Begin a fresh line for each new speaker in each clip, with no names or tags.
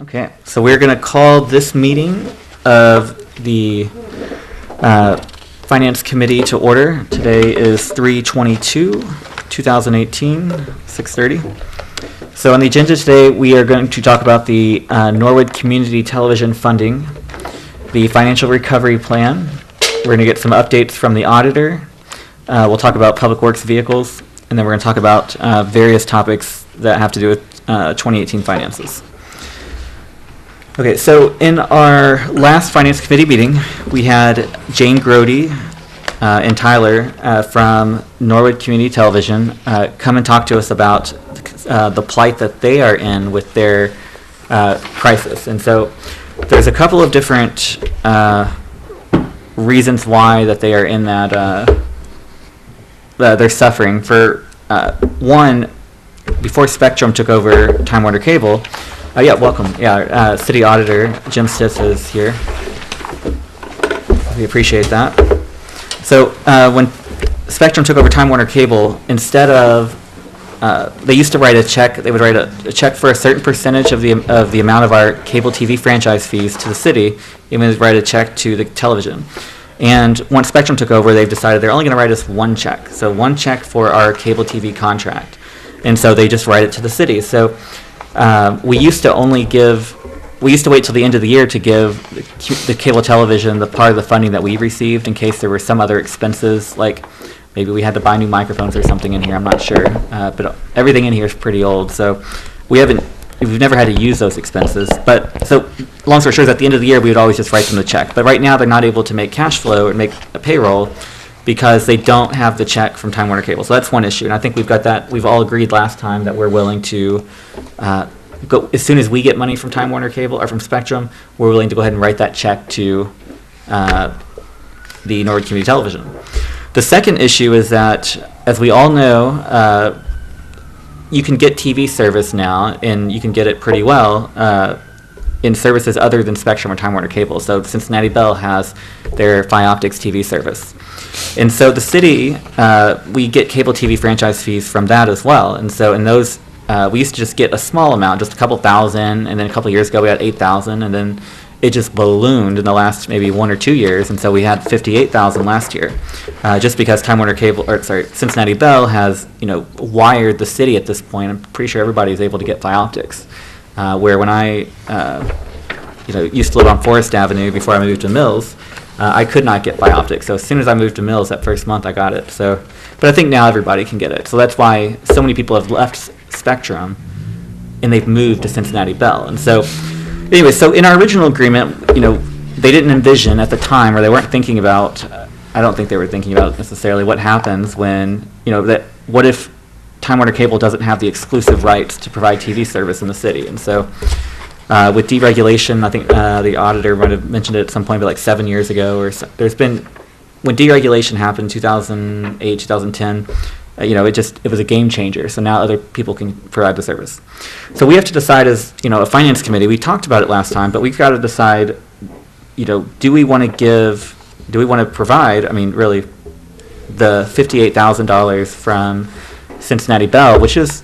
Okay, so we're going to call this meeting of the Finance Committee to order. Today is 3/22/2018, 6:30. So on the agenda today, we are going to talk about the Norwood Community Television funding, the financial recovery plan. We're going to get some updates from the auditor. We'll talk about public works vehicles, and then we're going to talk about various topics that have to do with 2018 finances. Okay, so in our last Finance Committee meeting, we had Jane Grody and Tyler from Norwood Community Television come and talk to us about the plight that they are in with their crisis. And so there's a couple of different reasons why that they are in that, they're suffering. For one, before Spectrum took over Time Warner Cable, yeah, welcome. Yeah, City Auditor Jim Stiss is here. We appreciate that. So when Spectrum took over Time Warner Cable, instead of they used to write a check. They would write a check for a certain percentage of the amount of our cable TV franchise fees to the city. They would write a check to the television. And once Spectrum took over, they've decided they're only going to write us one check. So one check for our cable TV contract, and so they just write it to the city. So we used to wait till the end of the year to give the cable television the part of the funding that we received in case there were some other expenses, like maybe we had to buy new microphones or something in here, I'm not sure. But everything in here is pretty old, so we've never had to use those expenses. But so long story short is at the end of the year, we would always just write them the check. But right now they're not able to make cash flow or make a payroll because they don't have the check from Time Warner Cable. So that's one issue, and I think we've got that. We've all agreed last time that we're willing to go as soon as we get money from Time Warner Cable or from Spectrum. We're willing to go ahead and write that check to the Norwood Community Television. The second issue is that, as we all know, you can get TV service now, and you can get it pretty well in services other than Spectrum or Time Warner Cable. So Cincinnati Bell has their Optics TV service. And so the city, we get cable TV franchise fees from that as well. And so in those, we used to just get a small amount, just a couple thousand, and then a couple years ago we had 8,000, and then it just ballooned in the last maybe 1 or 2 years, and so we had 58,000 last year, just because Cincinnati Bell has wired the city at this point. I'm pretty sure everybody is able to get Optics. Where when I used to live on Forest Avenue before I moved to Mills, I could not get Optics. So as soon as I moved to Mills that first month, I got it. So, but I think now everybody can get it. So that's why so many people have left Spectrum and they've moved to Cincinnati Bell. And so, anyway, so in our original agreement, they didn't envision at the time, or they weren't thinking about. I don't think they were thinking about necessarily what happens when what if Time Warner Cable doesn't have the exclusive rights to provide TV service in the city. And so with deregulation, I think the auditor might have mentioned it at some point, but like 7 years ago, or so, when deregulation happened, 2008, 2010, it was a game changer. So now other people can provide the service. So we have to decide as, a finance committee. We talked about it last time, but we've got to decide, do we want to provide, really, the $58,000 from Cincinnati Bell, which is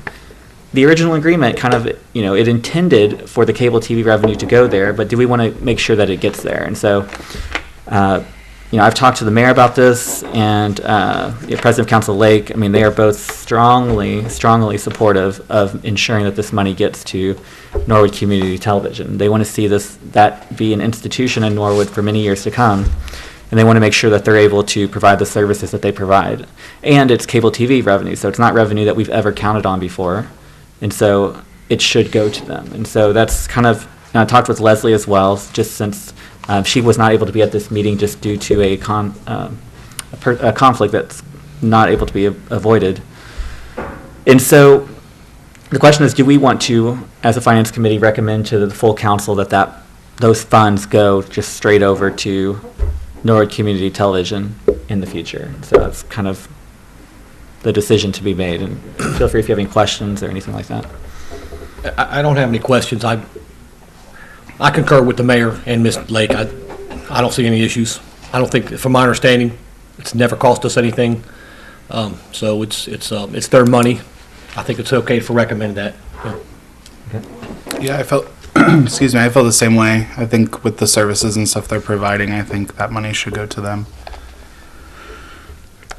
the original agreement, kind of, it intended for the cable TV revenue to go there, but do we want to make sure that it gets there? And so, I've talked to the mayor about this, and President of Council Lake. They are both strongly supportive of ensuring that this money gets to Norwood Community Television. They want to see that be an institution in Norwood for many years to come. And they want to make sure that they're able to provide the services that they provide. And it's cable TV revenue, so it's not revenue that we've ever counted on before. And so it should go to them. And so that's kind of, I talked with Leslie as well, just since she was not able to be at this meeting just due to a conflict that's not able to be avoided. And so the question is, do we want to, as a finance committee, recommend to the full council that those funds go just straight over to Norwood Community Television in the future? So that's kind of the decision to be made. And feel free if you have any questions or anything like that.
I don't have any questions. I concur with the mayor and Ms. Lake. I don't see any issues. I don't think, from my understanding, it's never cost us anything. So it's their money. I think it's okay to recommend that.
Yeah, I excuse me, I feel the same way. I think with the services and stuff they're providing, I think that money should go to them.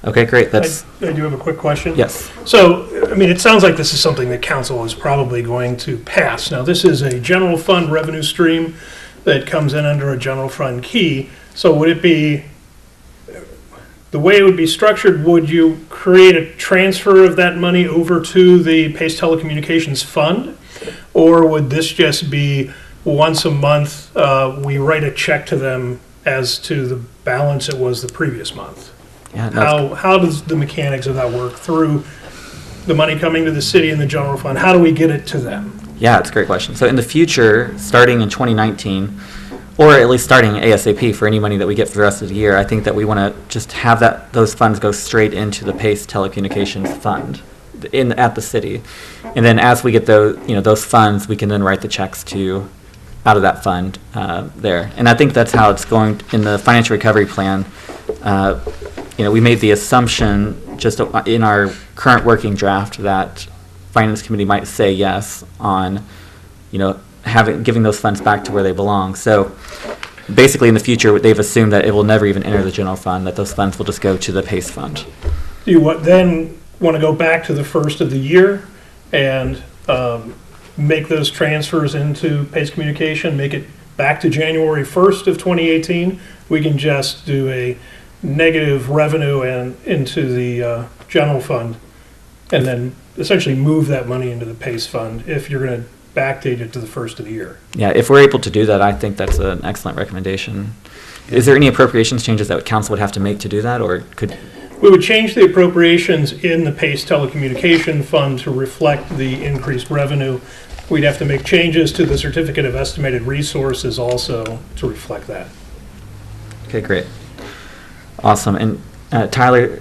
Okay, great. That's
I do have a quick question.
yes.
So, I mean, it sounds like this is something that council is probably going to pass. Now, this is a general fund revenue stream that comes in under a general fund key. So would it be, the way it would be structured, would you create a transfer of that money over to the Pace Telecommunications Fund? Or would this just be once a month, we write a check to them as to the balance it was the previous month?
Yeah, no,
How does the mechanics of that work through the money coming to the city and the general fund? How do we get it to them?
yeah, it's a great question. So in the future, starting in 2019, or at least starting ASAP for any money that we get for the rest of the year, I think that we want to just have those funds go straight into the Pace Telecommunications Fund at the city. And then as we get those funds, we can then write the checks out of that fund there. And I think that's how it's going in the financial recovery plan. We made the assumption just in our current working draft that Finance Committee might say yes on, giving those funds back to where they belong. So basically in the future, they've assumed that it will never even enter the general fund, that those funds will just go to the PACE fund.
Do you then want to go back to the first of the year and make those transfers into Pace Communication, make it back to January 1st of 2018? We can just do a negative revenue and into the general fund, and then essentially move that money into the PACE fund if you're going to backdate it to the first of the year.
Yeah, if we're able to do that, I think that's an excellent recommendation. Is there any appropriations changes that council would have to make to do that, or could?
We would change the appropriations in the PACE telecommunication fund to reflect the increased revenue. We'd have to make changes to the certificate of estimated resources also to reflect that.
Okay, great. Awesome. And Tyler,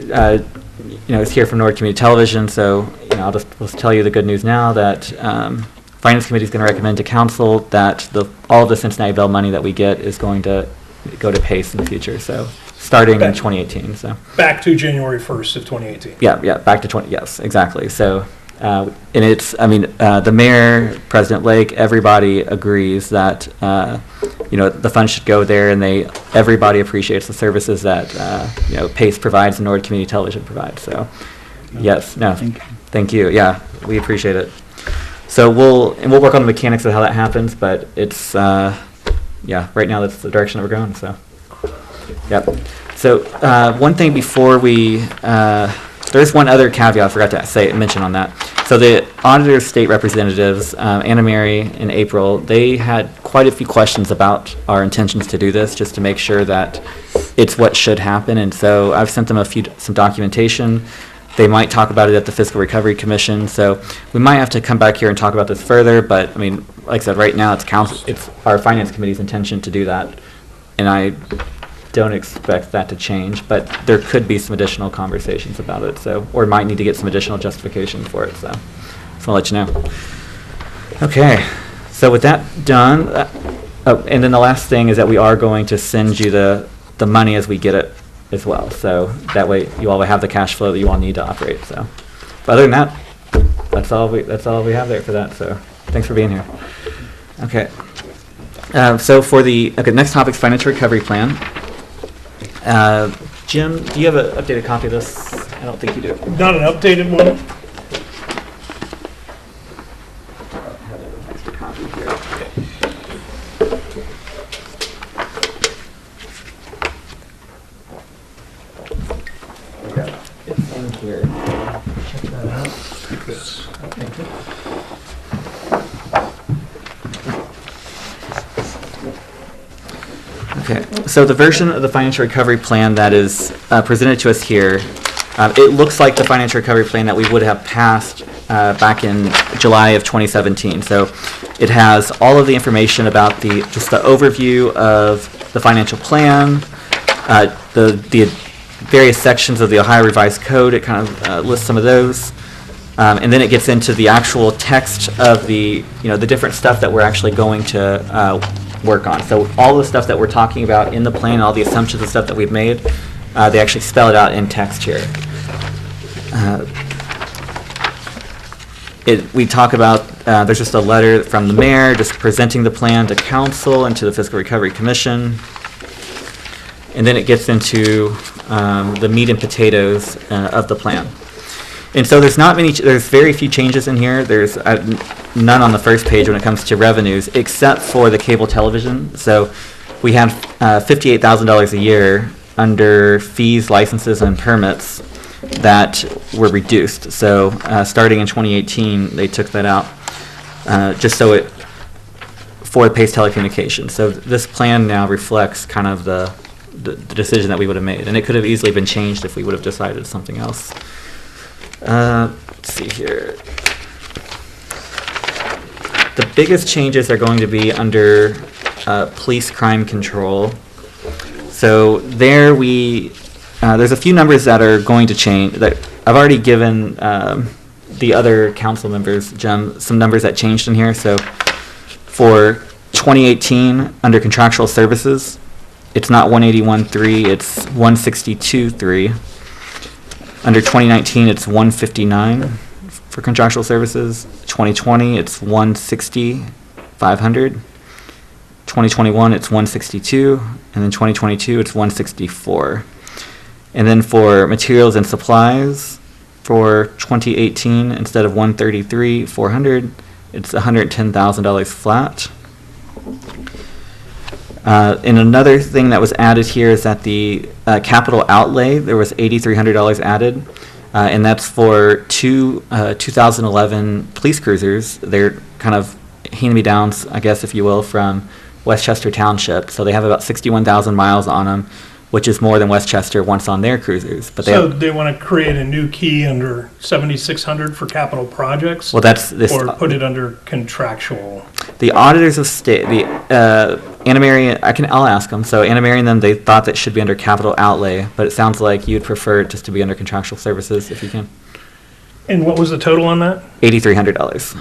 is here from Norwood Community Television, so I'll just tell you the good news now that Finance Committee is going to recommend to Council that all of the Cincinnati Bell money that we get is going to go to PACE in the future. So starting in 2018. So
back to January 1st of 2018.
Yeah, back to 20. Yes, exactly. So. And the mayor, President Lake, everybody agrees that, the funds should go there, and everybody appreciates the services that, PACE provides and Norwood Community Television provides. So, yes, no, thank you. Yeah, we appreciate it. So we'll work on the mechanics of how that happens, but it's, right now that's the direction that we're going. So, yep. So one thing before we. There's one other caveat I forgot to mention on that. So the auditor state representatives, Anna Mary and April, they had quite a few questions about our intentions to do this, just to make sure that it's what should happen. And so I've sent them some documentation. They might talk about it at the Fiscal Recovery Commission. So we might have to come back here and talk about this further. But like I said, right now it's our Finance Committee's intention to do that, and I don't expect that to change, but there could be some additional conversations about it, or might need to get some additional justification for it, so I'll let you know. Okay, so with that done, and then the last thing is that we are going to send you the money as we get it as well, so that way you all will have the cash flow that you all need to operate. So, but other than that, that's all we have there for that. So, thanks for being here. Okay, so for the next topic, financial recovery plan. Jim, do you have an updated copy of this? I don't think you do.
Not an updated one.
I have an extra copy here. Okay. It's in here. Check that out.
Take this.
Thank you. Okay, so the version of the financial recovery plan that is presented to us here, it looks like the financial recovery plan that we would have passed back in July of 2017. So it has all of the information about just the overview of the financial plan, the various sections of the Ohio Revised Code. It kind of lists some of those. And then it gets into the actual text of the different stuff that we're actually going to work on. So all the stuff that we're talking about in the plan, all the assumptions and stuff that we've made, they actually spell it out in text here. We talk about there's just a letter from the mayor just presenting the plan to council and to the Fiscal Recovery Commission. And then it gets into the meat and potatoes of the plan. And so there's very few changes in here. There's none on the first page when it comes to revenues, except for the cable television. So we have $58,000 a year under fees, licenses, and permits that were reduced. So starting in 2018, they took that out just so it for Pace Telecommunications. So this plan now reflects kind of the decision that we would have made, and it could have easily been changed if we would have decided something else. Let's see here. The biggest changes are going to be under police crime control. So there there's a few numbers that are going to change. That I've already given the other council members, Jim, some numbers that changed in here. So for 2018, under contractual services, it's not 181.3, it's 162.3. Under 2019, it's 159 for contractual services. 2020, it's 160,500. 2021, it's 162, and then 2022, it's 164. And then for materials and supplies, for 2018, instead of 133,400, it's $110,000 flat. And another thing that was added here is that the capital outlay, there was $8,300 added, and that's for two 2011 police cruisers. They're kind of hand-me-downs, I guess, if you will, from Westchester Township. So they have about 61,000 miles on them, which is more than Westchester wants on their cruisers. But
they want to create a new key under 7,600 for capital projects?
Well, that's this.
Or put it under contractual?
The auditors of state, Anna Mary, I'll ask them. So Anna Mary and them, they thought that should be under capital outlay, but it sounds like you'd prefer it just to be under contractual services if you can.
And what was the total on that?
$8,300.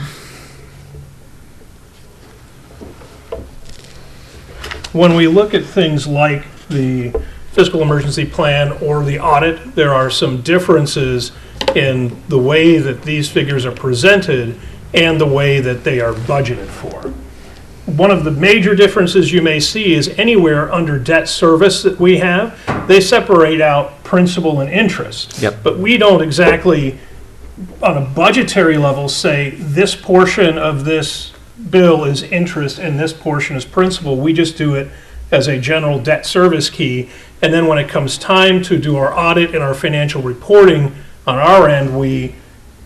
When we look at things like the fiscal emergency plan or the audit, there are some differences in the way that these figures are presented and the way that they are budgeted for. One of the major differences you may see is anywhere under debt service that we have, they separate out principal and interest.
Yep.
But we don't exactly, on a budgetary level, say this portion of this bill is interest and this portion is principal. We just do it as a general debt service key. And then when it comes time to do our audit and our financial reporting on our end, we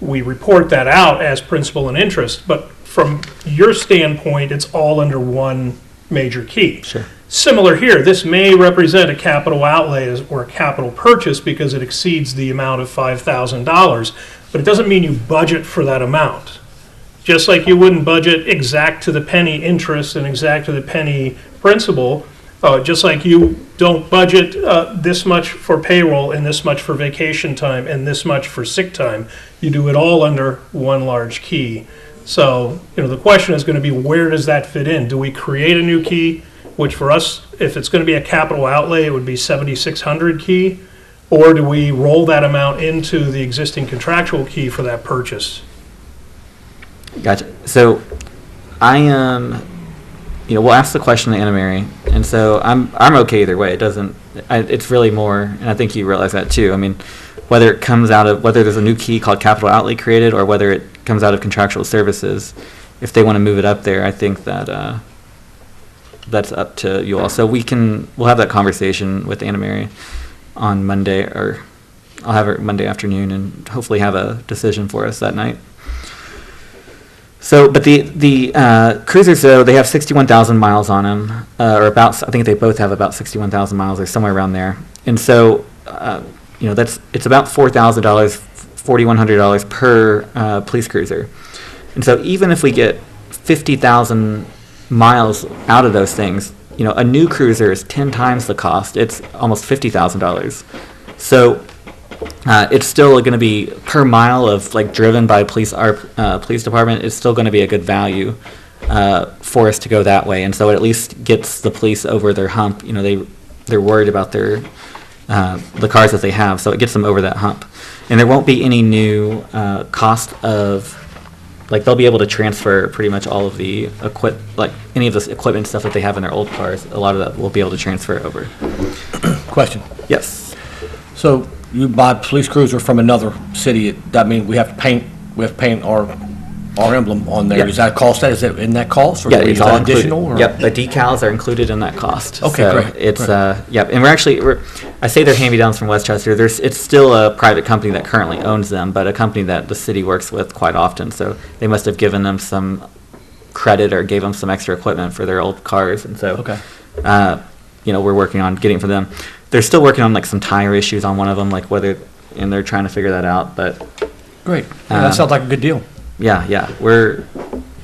report that out as principal and interest. But from your standpoint, it's all under one major key.
Sure.
Similar here, this may represent a capital outlay or a capital purchase because it exceeds the amount of $5,000, but it doesn't mean you budget for that amount. Just like you wouldn't budget exact to the penny interest and exact to the penny principal, just like you don't budget this much for payroll and this much for vacation time and this much for sick time. You do it all under one large key. So, the question is going to be, where does that fit in? Do we create a new key, which for us, if it's going to be a capital outlay, it would be 7,600 key, or do we roll that amount into the existing contractual key for that purchase?
Gotcha. So I am, we'll ask the question to Anna Mary, and so I'm okay either way. It's really more, and I think you realize that too. I mean, whether there's a new key called capital outlay created or whether it comes out of contractual services, if they want to move it up there, I think that that's up to you all. So we'll have that conversation with Anna Mary on Monday, or I'll have her Monday afternoon and hopefully have a decision for us that night. So, but the cruisers, though, they have 61,000 miles on them, or about, I think they both have about 61,000 miles or somewhere around there. And so, it's about $4,000, $4,100 per police cruiser. And so even if we get 50,000 miles out of those things, a new cruiser is 10 times the cost. It's almost $50,000. So it's still going to be per mile of driven by our police department. It's still going to be a good value for us to go that way, and so it at least gets the police over their hump. They're worried about the cars that they have, so it gets them over that hump. And there won't be any new cost of like they'll be able to transfer pretty much all of the like any of this equipment stuff that they have in their old cars. A lot of that will be able to transfer over.
Question.
Yes.
So you buy police cruiser from another city, that means we have to paint our emblem on there.
Yeah.
Is that cost, is it in that cost? Or
Yeah,
is
it's
that
all included.
additional? Or?
Yep, the decals are included in that cost.
Okay,
So
great,
it's,
great.
yep, and I say they're hand-me-downs from Westchester. It's still a private company that currently owns them, but a company that the city works with quite often. So they must have given them some credit or gave them some extra equipment for their old cars. And so,
Okay.
We're working on getting for them. They're still working on like some tire issues on one of them, and they're trying to figure that out, but
Great. Yeah, that sounds like a good deal.
yeah,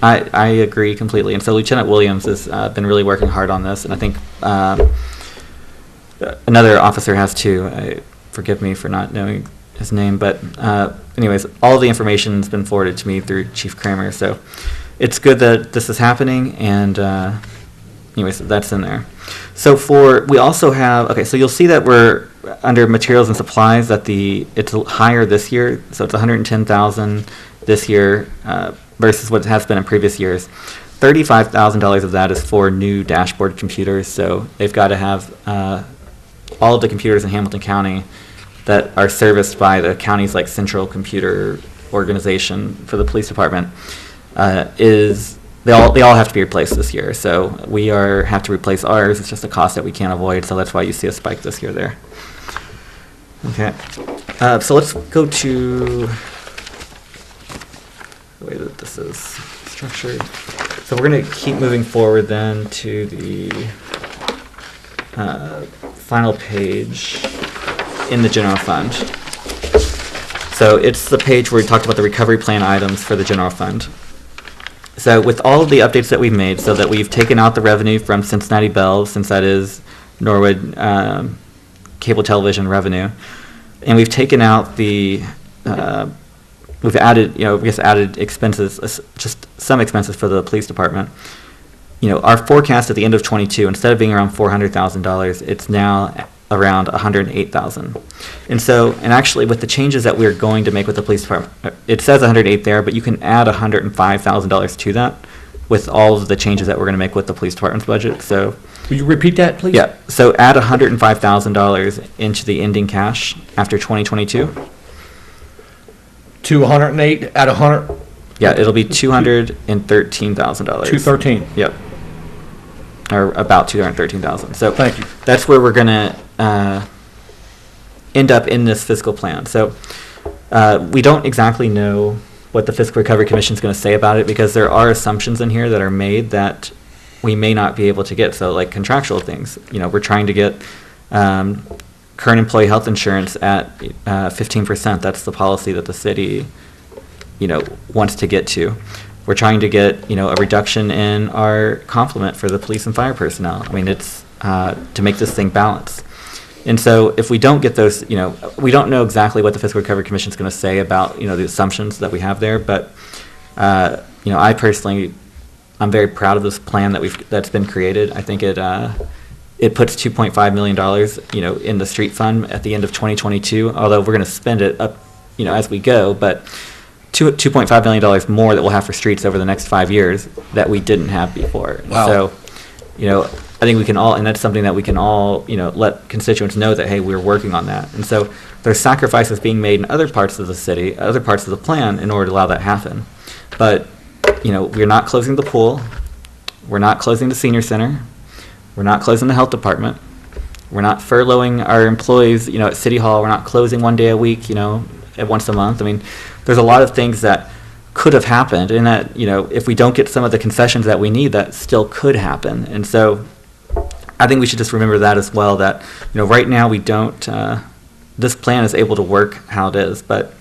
I agree completely. And so Lieutenant Williams has been really working hard on this, and I think another officer has too. Forgive me for not knowing his name, but anyways, all the information's been forwarded to me through Chief Kramer, so it's good that this is happening, and anyways, that's in there. So we also have, okay, so you'll see that we're under materials and supplies that it's higher this year, so it's 110,000 this year versus what it has been in previous years. $35,000 of that is for new dashboard computers, so they've got to have all of the computers in Hamilton County that are serviced by the county's like central computer organization for the police department they all have to be replaced this year. So we have to replace ours. It's just a cost that we can't avoid, so that's why you see a spike this year there. Okay, so let's go to the way that this is structured. So we're going to keep moving forward then to the final page in the general fund. So it's the page where we talked about the recovery plan items for the general fund. So with all of the updates that we've made, so that we've taken out the revenue from Cincinnati Bell, since that is Norwood cable television revenue, and we've taken out we've added, added expenses, just some expenses for the police department. Our forecast at the end of 22, instead of being around $400,000, it's now around $108,000. And actually with the changes that we're going to make with the police department, it says 108 there, but you can add $105,000 to that with all of the changes that we're going to make with the police department's budget. So
will you repeat that, please?
yeah, so add $105,000 into the ending cash after 2022.
To 108 at 100?
Yeah, it'll be $213,000.
213.
Yep. Or about $213,000. So
Thank you.
that's where we're going to end up in this fiscal plan. So we don't exactly know what the Fiscal Recovery Commission is going to say about it, because there are assumptions in here that are made that we may not be able to get. So like contractual things, we're trying to get current employee health insurance at 15%. That's the policy that the city, wants to get to. We're trying to get, a reduction in our complement for the police and fire personnel. I mean, it's to make this thing balanced. And so if we don't get those, we don't know exactly what the Fiscal Recovery Commission is going to say about, the assumptions that we have there. But, I personally, I'm very proud of this plan that's been created. I think it puts $2.5 million, in the street fund at the end of 2022, although we're going to spend it up, as we go. But $2.5 million more that we'll have for streets over the next 5 years that we didn't have before.
Wow.
So, I think we can all, and that's something that we can all, let constituents know that, hey, we're working on that. And so there's sacrifices being made in other parts of the city, other parts of the plan in order to allow that to happen. But, we're not closing the pool. We're not closing the senior center. We're not closing the health department. We're not furloughing our employees, at City Hall. We're not closing one day a week, once a month. I mean, there's a lot of things that could have happened, and that, if we don't get some of the concessions that we need, that still could happen. And so I think we should just remember that as well, that, right now we don't, this plan is able to work how it is, but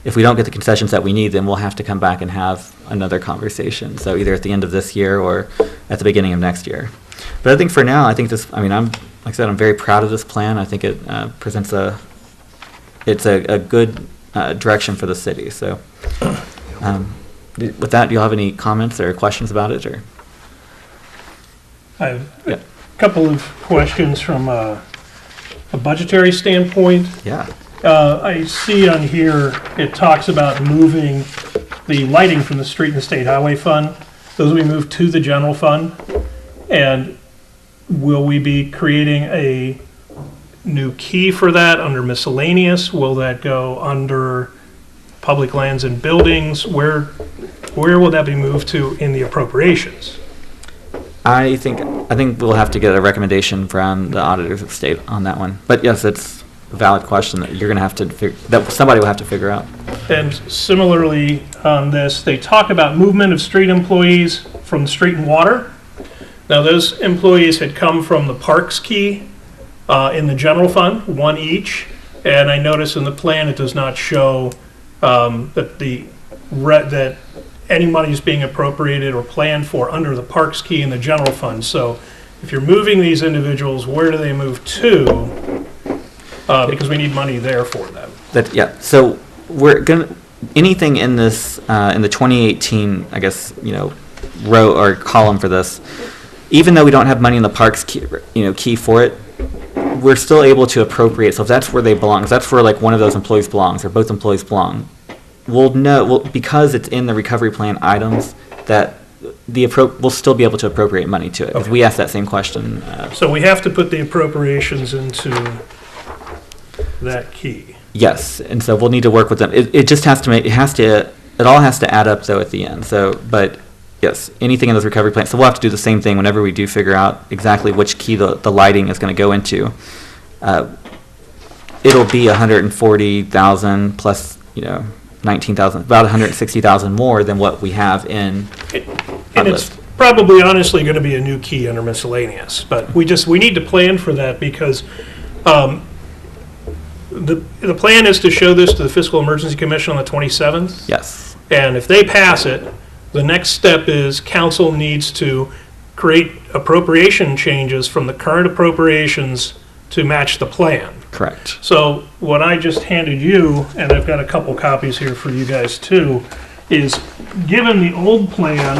if we don't get the concessions that we need, then we'll have to come back and have another conversation. So either at the end of this year or at the beginning of next year. But I think for now, like I said, I'm very proud of this plan. I think it presents it's a good direction for the city. So with that, do you have any comments or questions about it? Or
I have a couple of questions from a budgetary standpoint.
yeah.
I see on here, it talks about moving the lighting from the street and the state highway fund, those will be moved to the general fund. And will we be creating a new key for that under miscellaneous? Will that go under public lands and buildings? Where will that be moved to in the appropriations?
I think we'll have to get a recommendation from the auditors of state on that one. But yes, it's a valid question that you're going to have to that somebody will have to figure out.
And similarly on this, they talk about movement of street employees from the street and water. Now, those employees had come from the parks key in the general fund, one each. And I notice in the plan it does not show that any money is being appropriated or planned for under the parks key in the general fund. So if you're moving these individuals, where do they move to? Because we need money there for them.
So we're gonna anything in this in the 2018, I guess, row or column for this. Even though we don't have money in the parks key for it, we're still able to appropriate. So if that's where they belong, if that's where like one of those employees belongs or both employees belong, we'll know because it's in the recovery plan items that we'll still be able to appropriate money to it. If we ask that same question.
So we have to put the appropriations into that key.
Yes, and so we'll need to work with them. It just has to it all has to add up though at the end. So, but yes, anything in those recovery plans. So we'll have to do the same thing whenever we do figure out exactly which key the lighting is going to go into. It'll be 140,000 plus, 19,000, about 160,000 more than what we have in.
And it's probably honestly going to be a new key under miscellaneous, but we need to plan for that because the plan is to show this to the Fiscal Emergency Commission on the 27th.
Yes.
And if they pass it, the next step is council needs to create appropriation changes from the current appropriations to match the plan.
Correct.
So what I just handed you, and I've got a couple copies here for you guys too, is given the old plan,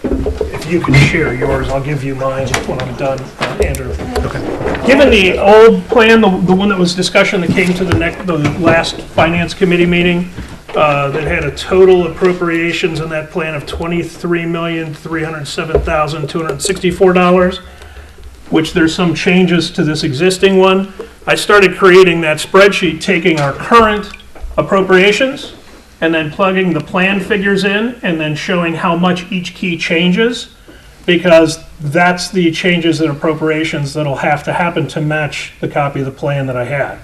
if you can share yours, I'll give you mine when I'm done, Andrew. Okay. Given the old plan, the one that was discussion that came to the last Finance Committee meeting, that had a total appropriations in that plan of $23,307,264, which there's some changes to this existing one. I started creating that spreadsheet, taking our current appropriations and then plugging the plan figures in and then showing how much each key changes, because that's the changes in appropriations that'll have to happen to match the copy of the plan that I had.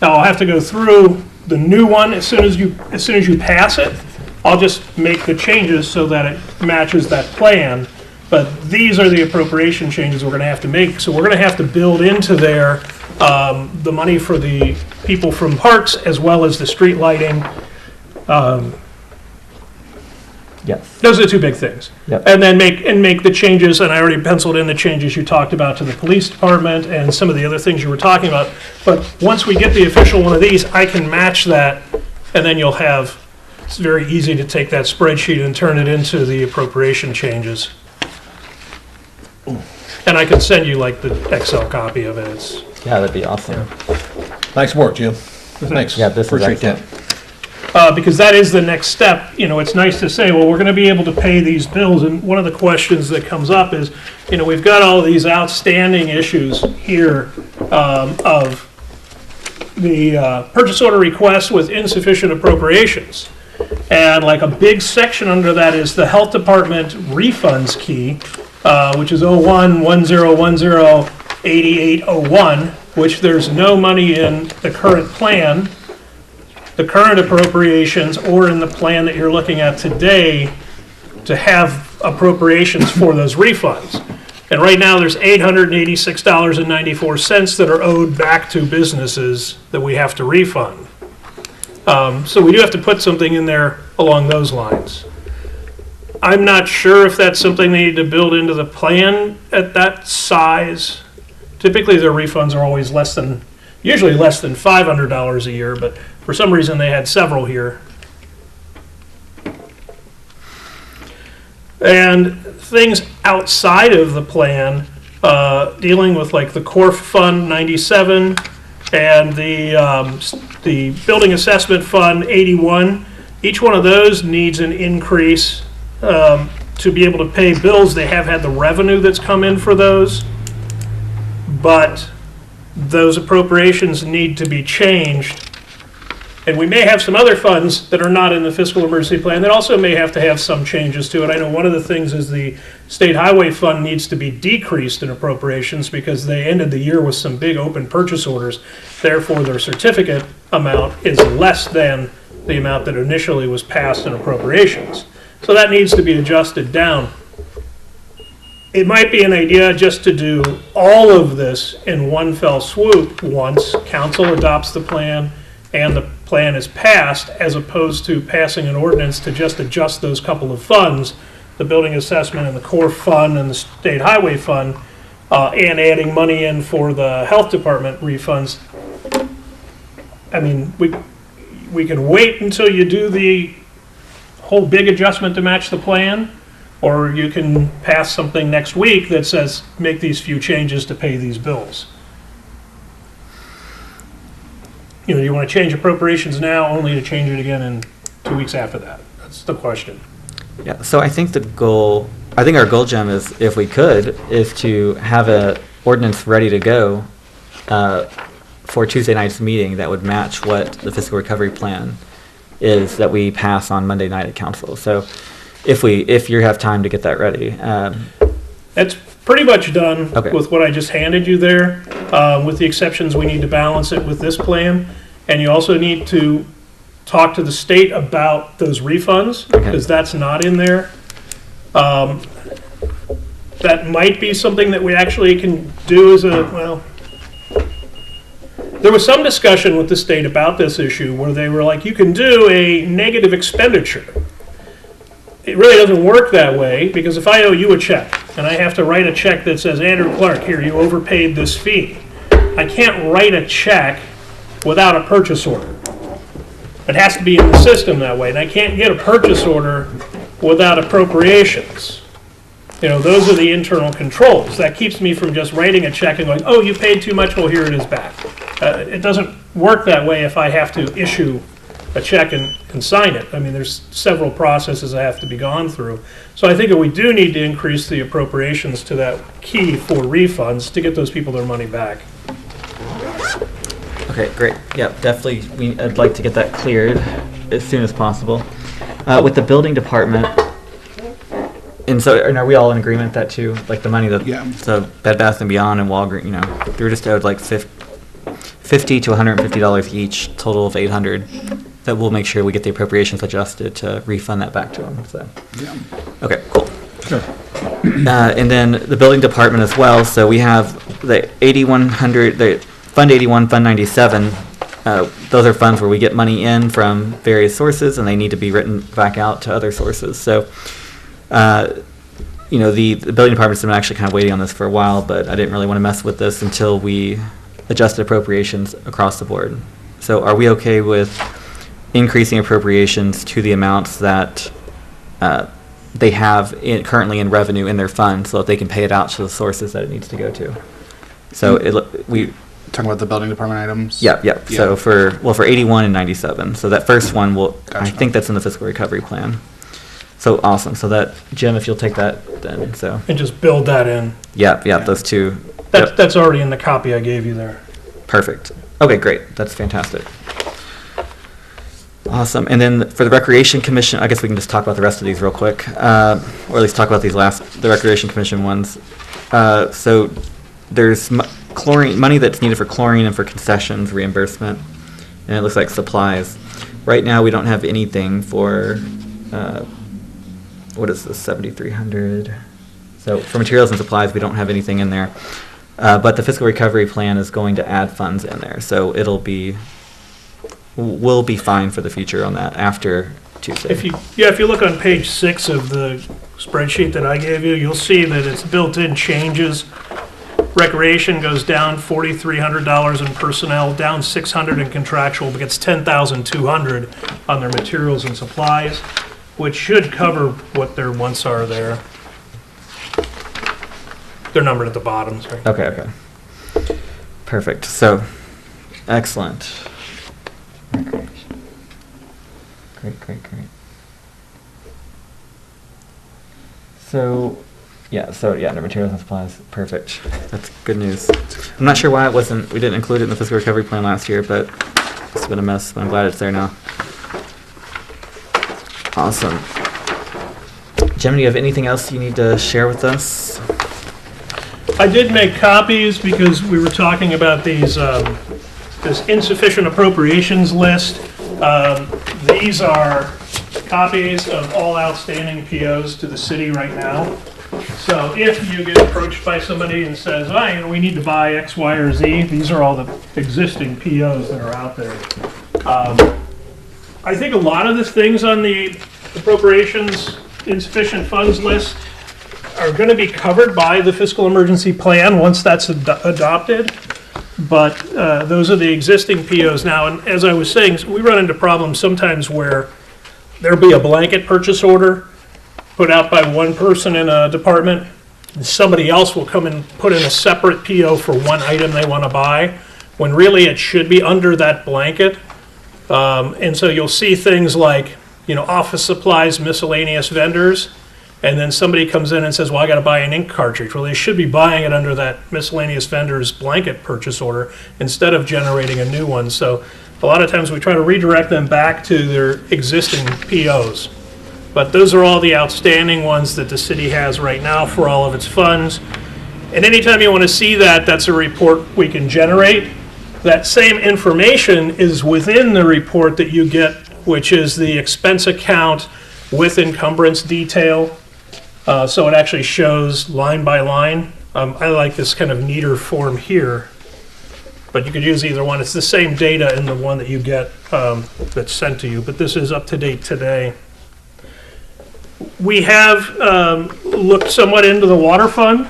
Now I'll have to go through the new one as soon as you pass it. I'll just make the changes so that it matches that plan. But these are the appropriation changes we're going to have to make. So we're going to have to build into there the money for the people from parks as well as the street lighting.
Yes.
Those are the two big things.
Yep.
And then make the changes, and I already penciled in the changes you talked about to the police department and some of the other things you were talking about. But once we get the official one of these, I can match that, and then it's very easy to take that spreadsheet and turn it into the appropriation changes. And I can send you like the Excel copy of it.
Yeah, that'd be awesome.
Nice work, Jim. Thanks.
Yeah, this is
Appreciate that.
Because that is the next step. It's nice to say, well, we're going to be able to pay these bills. And one of the questions that comes up is, we've got all these outstanding issues here of the purchase order requests with insufficient appropriations. And like a big section under that is the health department refunds key, which is 01-1010-8801, which there's no money in the current plan, the current appropriations, or in the plan that you're looking at today to have appropriations for those refunds. And right now there's $886.94 that are owed back to businesses that we have to refund. So we do have to put something in there along those lines. I'm not sure if that's something they need to build into the plan at that size. Typically their refunds are always usually less than $500 a year, but for some reason they had several here. And things outside of the plan, dealing with like the Core Fund 97, and the Building Assessment Fund 81, each one of those needs an increase to be able to pay bills. They have had the revenue that's come in for those, but those appropriations need to be changed. And we may have some other funds that are not in the fiscal emergency plan that also may have to have some changes to it. I know one of the things is the state highway fund needs to be decreased in appropriations because they ended the year with some big open purchase orders. Therefore, their certificate amount is less than the amount that initially was passed in appropriations. So that needs to be adjusted down. It might be an idea just to do all of this in one fell swoop once council adopts the plan and the plan is passed, as opposed to passing an ordinance to just adjust those couple of funds, the building assessment and the core fund and the state highway fund, and adding money in for the health department refunds. I mean, we can wait until you do the whole big adjustment to match the plan, or you can pass something next week that says make these few changes to pay these bills. You know, you want to change appropriations now only to change it again in 2 weeks after that? That's the question.
Yeah, so I think our goal, Jim, is, if we could, is to have a ordinance ready to go for Tuesday night's meeting that would match what the fiscal recovery plan is that we pass on Monday night at council. So if you have time to get that ready.
That's pretty much done
Okay.
with what I just handed you there, with the exceptions we need to balance it with this plan. And you also need to talk to the state about those refunds,
Okay.
because that's not in there. That might be something that we actually can do as there was some discussion with the state about this issue where they were like, you can do a negative expenditure. It really doesn't work that way, because if I owe you a check and I have to write a check that says, Andrew Clark, here, you overpaid this fee, I can't write a check without a purchase order. It has to be in the system that way, and I can't get a purchase order without appropriations. You know, those are the internal controls. That keeps me from just writing a check and going, oh, you paid too much, well, here it is back. It doesn't work that way if I have to issue a check and sign it. I mean, there's several processes that have to be gone through. So I think that we do need to increase the appropriations to that key for refunds to get those people their money back.
Okay, great. Yep, definitely. I'd like to get that cleared as soon as possible. With the building department, and are we all in agreement that too? Like the money that,
Yeah.
so Bed Bath & Beyond and Walgreens, they were just owed like $50 to $150 each, total of $800. That we'll make sure we get the appropriations adjusted to refund that back to them. So,
Yeah.
okay, cool.
Sure.
And then the building department as well. So we have the 8100, the Fund 81, Fund 97. Those are funds where we get money in from various sources, and they need to be written back out to other sources. So, the building department's been actually kind of waiting on this for a while, but I didn't really want to mess with this until we adjusted appropriations across the board. So are we okay with increasing appropriations to the amounts that they have currently in revenue in their fund, so that they can pay it out to the sources that it needs to go to? So
Talking about the building department items?
Yeah.
Yeah.
So for 81 and 97. So that first one I
Gotcha.
think that's in the fiscal recovery plan. So awesome. So that, Jim, if you'll take that then. So
And just build that in.
yeah, those two. Yep,
That's already in the copy I gave you there.
perfect. Okay, great. That's fantastic. Awesome. And then for the Recreation Commission, I guess we can just talk about the rest of these real quick, or at least talk about the Recreation Commission ones. So there's money that's needed for chlorine and for concessions reimbursement, and it looks like supplies. Right now, we don't have anything for, what is this, 7,300? So for materials and supplies, we don't have anything in there. But the fiscal recovery plan is going to add funds in there, so we'll be fine for the future on that after Tuesday.
If you look on page 6 of the spreadsheet that I gave you, you'll see that it's built-in changes. Recreation goes down $4,300 in personnel, down $600 in contractual, but gets $10,200 on their materials and supplies, which should cover what their wants are there. They're numbered at the bottom, sorry.
Okay. Perfect. So Excellent. Great. So, no, materials and supplies, perfect. That's good news. I'm not sure why we didn't include it in the fiscal recovery plan last year, but it's been a mess, but I'm glad it's there now. Awesome. Jim, do you have anything else you need to share with us?
I did make copies because we were talking about these this insufficient appropriations list. These are copies of all outstanding POs to the city right now. So if you get approached by somebody and says, we need to buy X, Y, or Z, these are all the existing POs that are out there. I think a lot of the things on the appropriations insufficient funds list are going to be covered by the fiscal emergency plan once that's adopted. But those are the existing POs now. And as I was saying, we run into problems sometimes where there'll be a blanket purchase order put out by one person in a department, and somebody else will come and put in a separate PO for one item they want to buy, when really it should be under that blanket. And so you'll see things like, office supplies, miscellaneous vendors, and then somebody comes in and says, I got to buy an ink cartridge. Well, they should be buying it under that miscellaneous vendor's blanket purchase order instead of generating a new one. So a lot of times we try to redirect them back to their existing POs. But those are all the outstanding ones that the city has right now for all of its funds. And anytime you want to see that, that's a report we can generate. That same information is within the report that you get, which is the expense account with encumbrance detail. So it actually shows line by line. I like this kind of neater form here, but you could use either one. It's the same data in the one that you get that's sent to you, but this is up to date today. We have looked somewhat into the water fund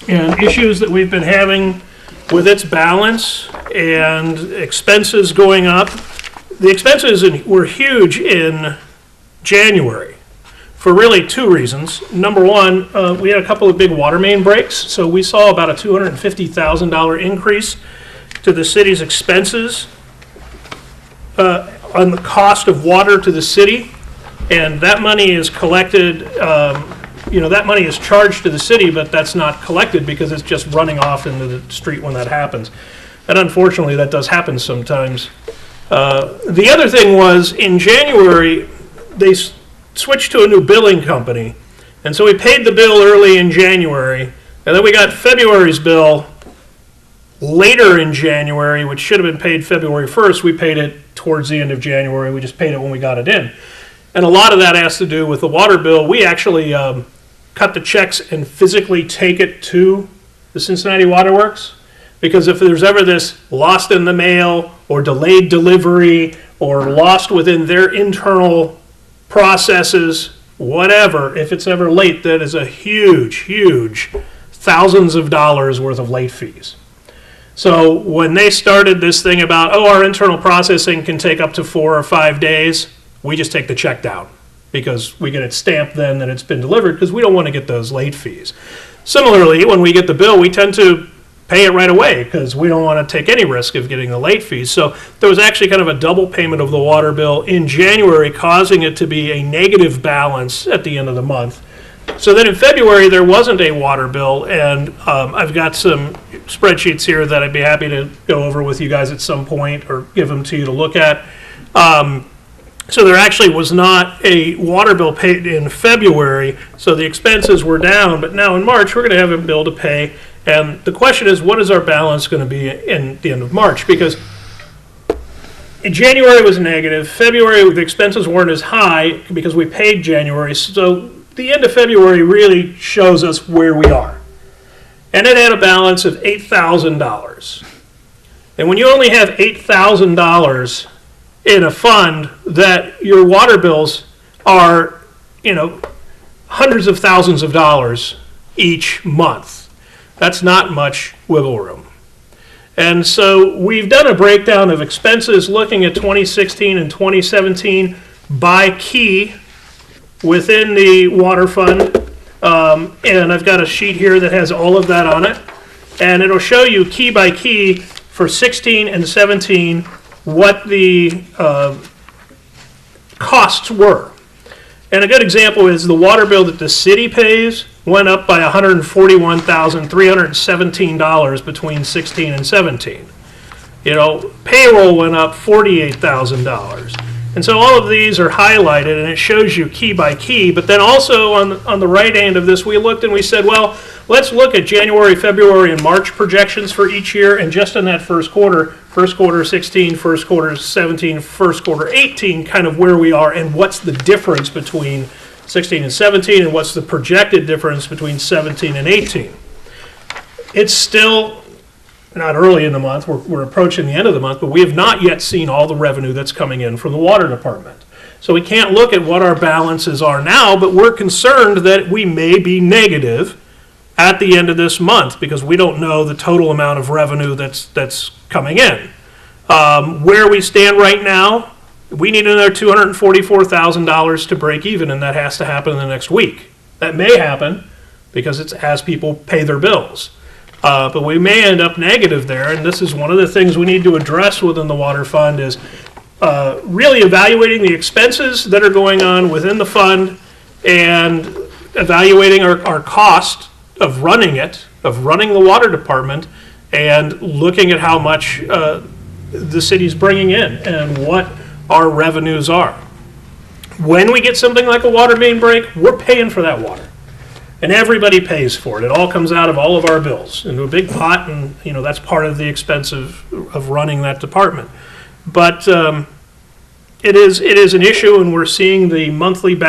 and issues that we've been having with its balance and expenses going up. The expenses were huge in January for really two reasons. Number one, we had a couple of big water main breaks, so we saw about a $250,000 increase to the city's expenses on the cost of water to the city. And that money is collected, that money is charged to the city, but that's not collected because it's just running off into the street when that happens. And unfortunately, that does happen sometimes. The other thing was, in January, they switched to a new billing company. And so we paid the bill early in January, and then we got February's bill later in January, which should have been paid February 1st. We paid it towards the end of January. We just paid it when we got it in. And a lot of that has to do with the water bill. We actually cut the checks and physically take it to the Cincinnati Water Works, because if there's ever this lost in the mail or delayed delivery or lost within their internal processes, whatever, if it's ever late, that is a huge thousands of dollars worth of late fees. So when they started this thing about, our internal processing can take up to 4 or 5 days, we just take the check down because we get it stamped then that it's been delivered, because we don't want to get those late fees. Similarly, when we get the bill, we tend to pay it right away because we don't want to take any risk of getting the late fees. So there was actually kind of a double payment of the water bill in January, causing it to be a negative balance at the end of the month. So then in February, there wasn't a water bill, and I've got some spreadsheets here that I'd be happy to go over with you guys at some point or give them to you to look at. So there actually was not a water bill paid in February, so the expenses were down. But now in March, we're going to have a bill to pay. And the question is, what is our balance going to be in the end of March? Because in January was negative. February, the expenses weren't as high because we paid January. So the end of February really shows us where we are. And it had a balance of $8,000. And when you only have $8,000 in a fund, that your water bills are, hundreds of thousands of dollars each month. That's not much wiggle room. And so we've done a breakdown of expenses looking at 2016 and 2017 by key within the water fund. And I've got a sheet here that has all of that on it. And it'll show you key by key for 16 and 17 what the costs were. And a good example is the water bill that the city pays went up by $141,317 between 16 and 17. Payroll went up $48,000. And so all of these are highlighted, and it shows you key by key. But then also on the right hand of this, we looked and we said, well, let's look at January, February, and March projections for each year, and just in that first quarter 16, first quarter 17, first quarter 18, kind of where we are and what's the difference between 16 and 17, and what's the projected difference between 17 and 18. It's still not early in the month, we're approaching the end of the month, but we have not yet seen all the revenue that's coming in from the water department. So we can't look at what our balances are now, but we're concerned that we may be negative at the end of this month because we don't know the total amount of revenue that's coming in. Where we stand right now, we need another $244,000 to break even, and that has to happen in the next week. That may happen because it's as people pay their bills. But we may end up negative there, and this is one of the things we need to address within the water fund is really evaluating the expenses that are going on within the fund and evaluating our cost of running it, of running the water department, and looking at how much the city's bringing in and what our revenues are. When we get something like a water main break, we're paying for that water. And everybody pays for it. It all comes out of all of our bills into a big pot, and that's part of the expense of running that department. But it is an issue, and we're seeing the monthly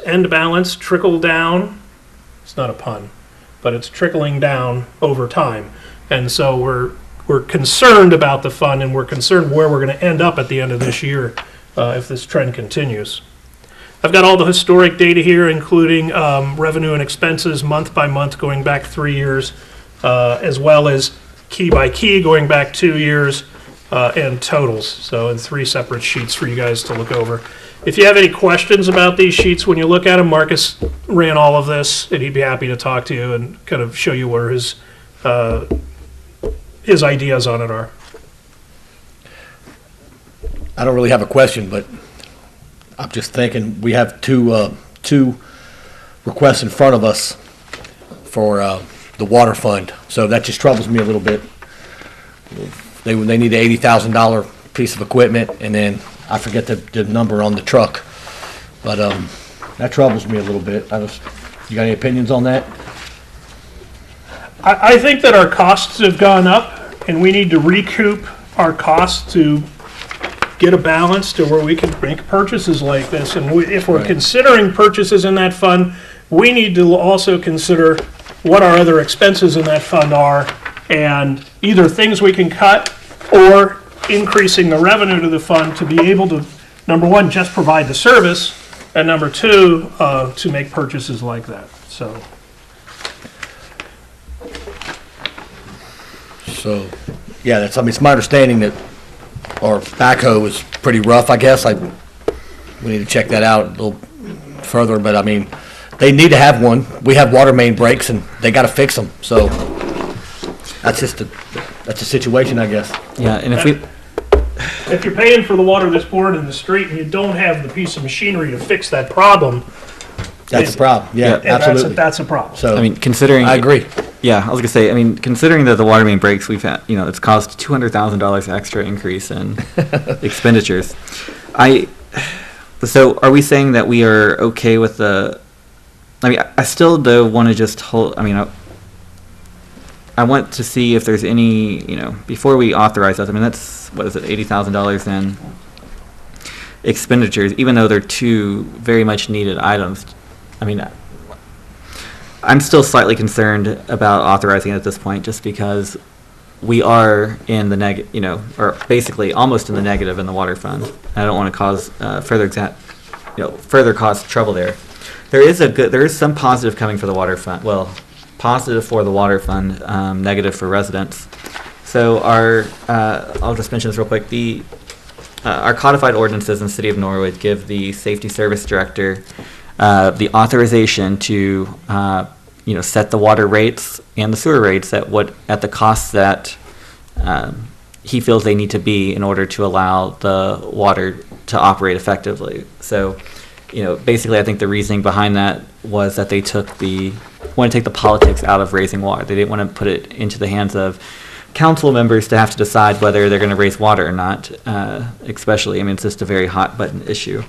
end balance trickle down. It's not a pun, but it's trickling down over time. And so we're concerned about the fund, and we're concerned where we're going to end up at the end of this year if this trend continues. I've got all the historic data here, including revenue and expenses month by month going back 3 years, as well as key by key going back 2 years, and totals. So in 3 separate sheets for you guys to look over. If you have any questions about these sheets, when you look at them, Marcus ran all of this, and he'd be happy to talk to you and kind of show you where his ideas on it are.
I don't really have a question, but I'm just thinking we have two requests in front of us for the water fund, so that just troubles me a little bit. They need an $80,000 piece of equipment, and then I forget the number on the truck, but that troubles me a little bit. You got any opinions on that?
I think that our costs have gone up, and we need to recoup our costs to get a balance to where we can make purchases like this. And if we're considering purchases in that fund, we need to also consider what our other expenses in that fund are, and either things we can cut or increasing the revenue to the fund to be able to, number one, just provide the service, and number two, to make purchases like that. So
yeah, it's my understanding that our backhoe is pretty rough, I guess. We need to check that out a little further, but they need to have one. We have water main breaks, and they got to fix them. So that's just that's a situation, I guess.
Yeah, and
if you're paying for the water that's poured in the street and you don't have the piece of machinery to fix that problem,
that's a problem. Yeah, absolutely.
That's a problem.
So
considering
I agree.
Yeah, I was gonna say. Considering that the water main breaks, we've had, it's caused $200,000 extra increase in expenditures. So are we saying that we are okay with the? I still do want to just hold. I want to see if there's any, before we authorize that. That's what is it, $80,000 in expenditures, even though they're 2 very much needed items. I'm still slightly concerned about authorizing it at this point, just because we are in the negative, or basically almost in the negative in the water fund. I don't want to cause further cause trouble there. There is some positive coming for the water fund. Well, positive for the water fund, negative for residents. So I'll just mention this real quick. Our codified ordinances in the city of Norwood give the safety service director the authorization to set the water rates and the sewer rates at the costs that he feels they need to be in order to allow the water to operate effectively. So, basically I think the reasoning behind that was that they want to take the politics out of raising water. They didn't want to put it into the hands of council members to have to decide whether they're going to raise water or not, especially, it's just a very hot button issue.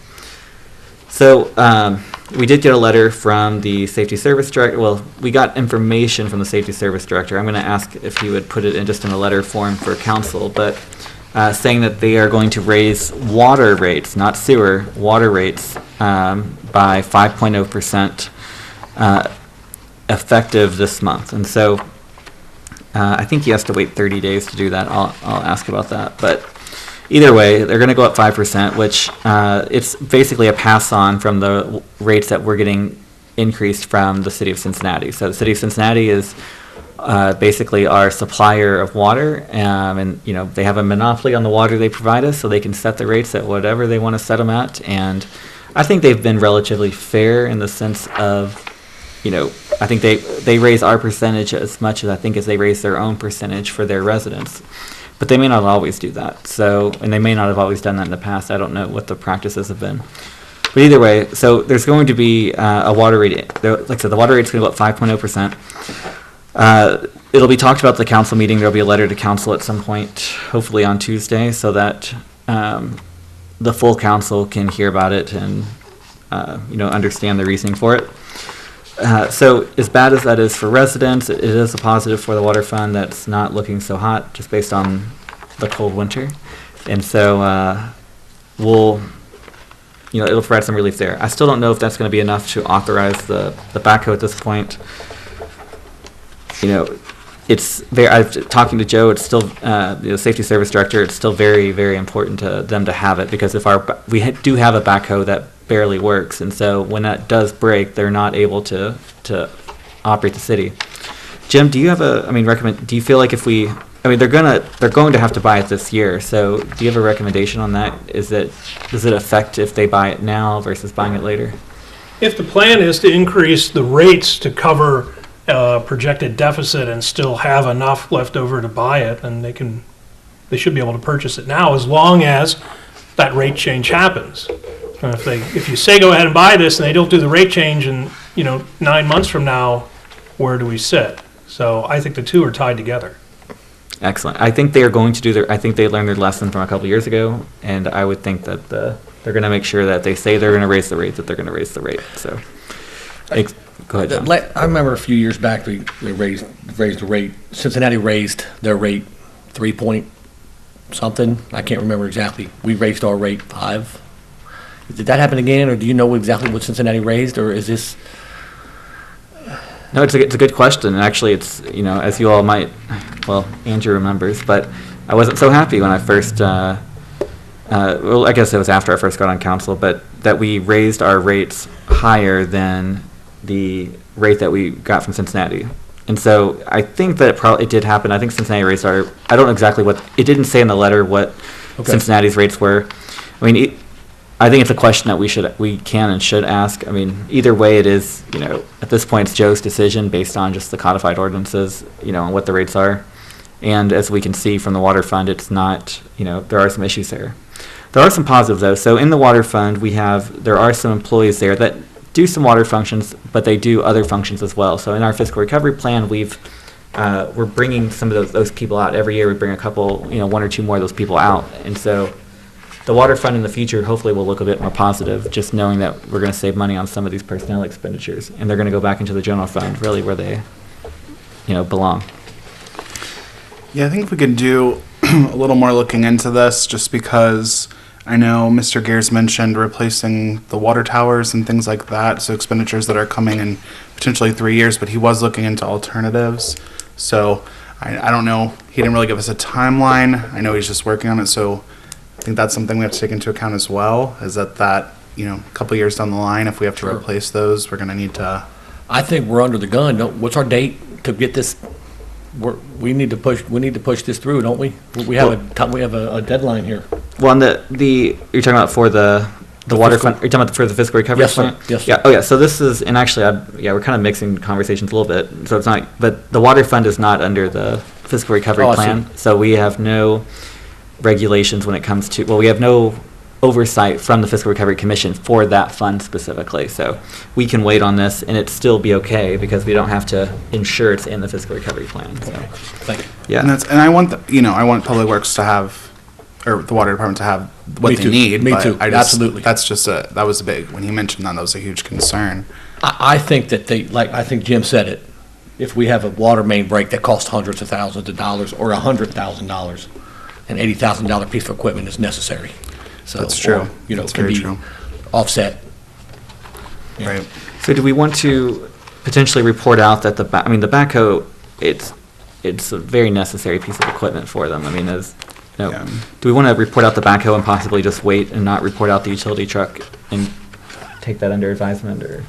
So we did get a letter from the Safety Service Director. Well, we got information from the Safety Service Director. I'm going to ask if he would put it in just in a letter form for council, but saying that they are going to raise water rates, not sewer, water rates by 5.0% effective this month. And so I think he has to wait 30 days to do that. I'll ask about that. But either way, they're going to go up 5%, which it's basically a pass-on from the rates that we're getting increased from the city of Cincinnati. So the city of Cincinnati is basically our supplier of water, and they have a monopoly on the water they provide us, so they can set the rates at whatever they want to set them at. And I think they've been relatively fair in the sense of, I think they raise our percentage as much as I think as they raise their own percentage for their residents. But they may not always do that. So, and they may not have always done that in the past. I don't know what the practices have been. But either way, so there's going to be a water rate. Like I said, the water rate's going to go up 5.0%. It'll be talked about at the council meeting. There'll be a letter to council at some point, hopefully on Tuesday, so that the full council can hear about it and understand the reasoning for it. So as bad as that is for residents, it is a positive for the water fund that's not looking so hot just based on the cold winter. And so it'll provide some relief there. I still don't know if that's going to be enough to authorize the backhoe at this point. It's very, talking to Joe, it's still, the Safety Service Director, it's still very, very important to them to have it, because if we do have a backhoe that barely works, and so when that does break, they're not able to operate the city. Jim, do you have do you feel like if they're going to have to buy it this year, so do you have a recommendation on that? Does it affect if they buy it now versus buying it later?
If the plan is to increase the rates to cover projected deficit and still have enough left over to buy it, then they should be able to purchase it now, as long as that rate change happens. And if you say go ahead and buy this and they don't do the rate change in 9 months from now, where do we sit? So I think the two are tied together.
Excellent. I think they are going to I think they learned their lesson from a couple years ago, and I would think that they're going to make sure that they say they're going to raise the rate, that they're going to raise the rate. So go ahead, John.
I remember a few years back they raised the rate. Cincinnati raised their rate 3 point something. I can't remember exactly. We raised our rate 5. Did that happen again, or do you know exactly what Cincinnati raised, or is this?
No, it's a good question. And actually, it's, as you all might, Andrew remembers, but I wasn't so happy when I first, I guess it was after I first got on council, but that we raised our rates higher than the rate that we got from Cincinnati. And so I think that it did happen. I think Cincinnati raised I don't know exactly it didn't say in the letter what Cincinnati's rates were. I think it's a question that we can and should ask. Either way, it is, at this point, it's Joe's decision based on just the codified ordinances, and what the rates are. And as we can see from the water fund, it's not, there are some issues there. There are some positives, though. So in the water fund, there are some employees there that do some water functions, but they do other functions as well. So in our fiscal recovery plan, we're bringing some of those people out. Every year we bring a couple, 1 or 2 more of those people out. And so the water fund in the future hopefully will look a bit more positive, just knowing that we're going to save money on some of these personnel expenditures, and they're going to go back into the general fund, really where they, belong.
Yeah, I think we could do a little more looking into this, just because I know Mr. Gears mentioned replacing the water towers and things like that, so expenditures that are coming in potentially 3 years, but he was looking into alternatives. So I don't know. He didn't really give us a timeline. I know he's just working on it, so I think that's something we have to take into account as well, is that a couple years down the line, if we have to replace those, we're going to need to.
I think we're under the gun. What's our date to get this? We need to push this through, don't we? We have a deadline here.
Well, on you're talking about for the water fund. Are you talking about for the fiscal recovery plan?
Yes.
Yeah. Oh, yeah. So this is, and actually, we're kind of mixing conversations a little bit. So it's not, but the water fund is not under the fiscal recovery
Oh, I see.
plan. So we have no regulations when it comes to, well, we have no oversight from the Fiscal Recovery Commission for that fund specifically. So we can wait on this and it still be okay because we don't have to ensure it's in the fiscal recovery plan. So,
Thank you.
yeah.
And I want I want Public Works to have, or the water department to have what
Me
they
too.
need.
Me
but
too.
Absolutely. That was big when he mentioned that was a huge concern.
I think that I think Jim said it, if we have a water main break that costs hundreds of thousands of dollars or $100,000, an $80,000 piece of equipment is necessary. So,
That's true.
or,
That's
can
very
be
true.
offset.
Right.
So do we want to potentially report out that the backhoe, it's a very necessary piece of equipment for them. I mean,
Yeah.
do we want to report out the backhoe and possibly just wait and not report out the utility truck and take that under advisement, or?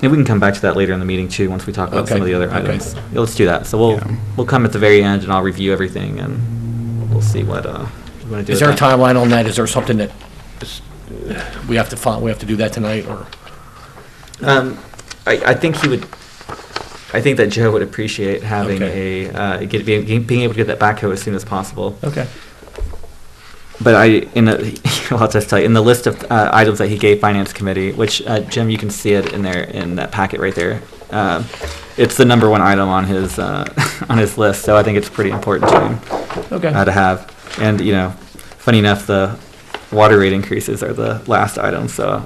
Maybe we can come back to that later in the meeting too, once we talk about some of the other
Okay.
items. Yeah, let's do that. So
Yeah.
we'll come at the very end and I'll review everything and we'll see what we want to do.
Is there a timeline on that? Is there something that we have to do that tonight, or?
I think I think that Joe would appreciate having being able to get that backhoe as soon as possible.
Okay.
But I'll just tell you, in the list of items that he gave Finance Committee, which, Jim, you can see it in there, in that packet right there. It's the number one item on his on his list, so I think it's pretty important to him
Okay.
to have. And, funny enough, the water rate increases are the last item, so,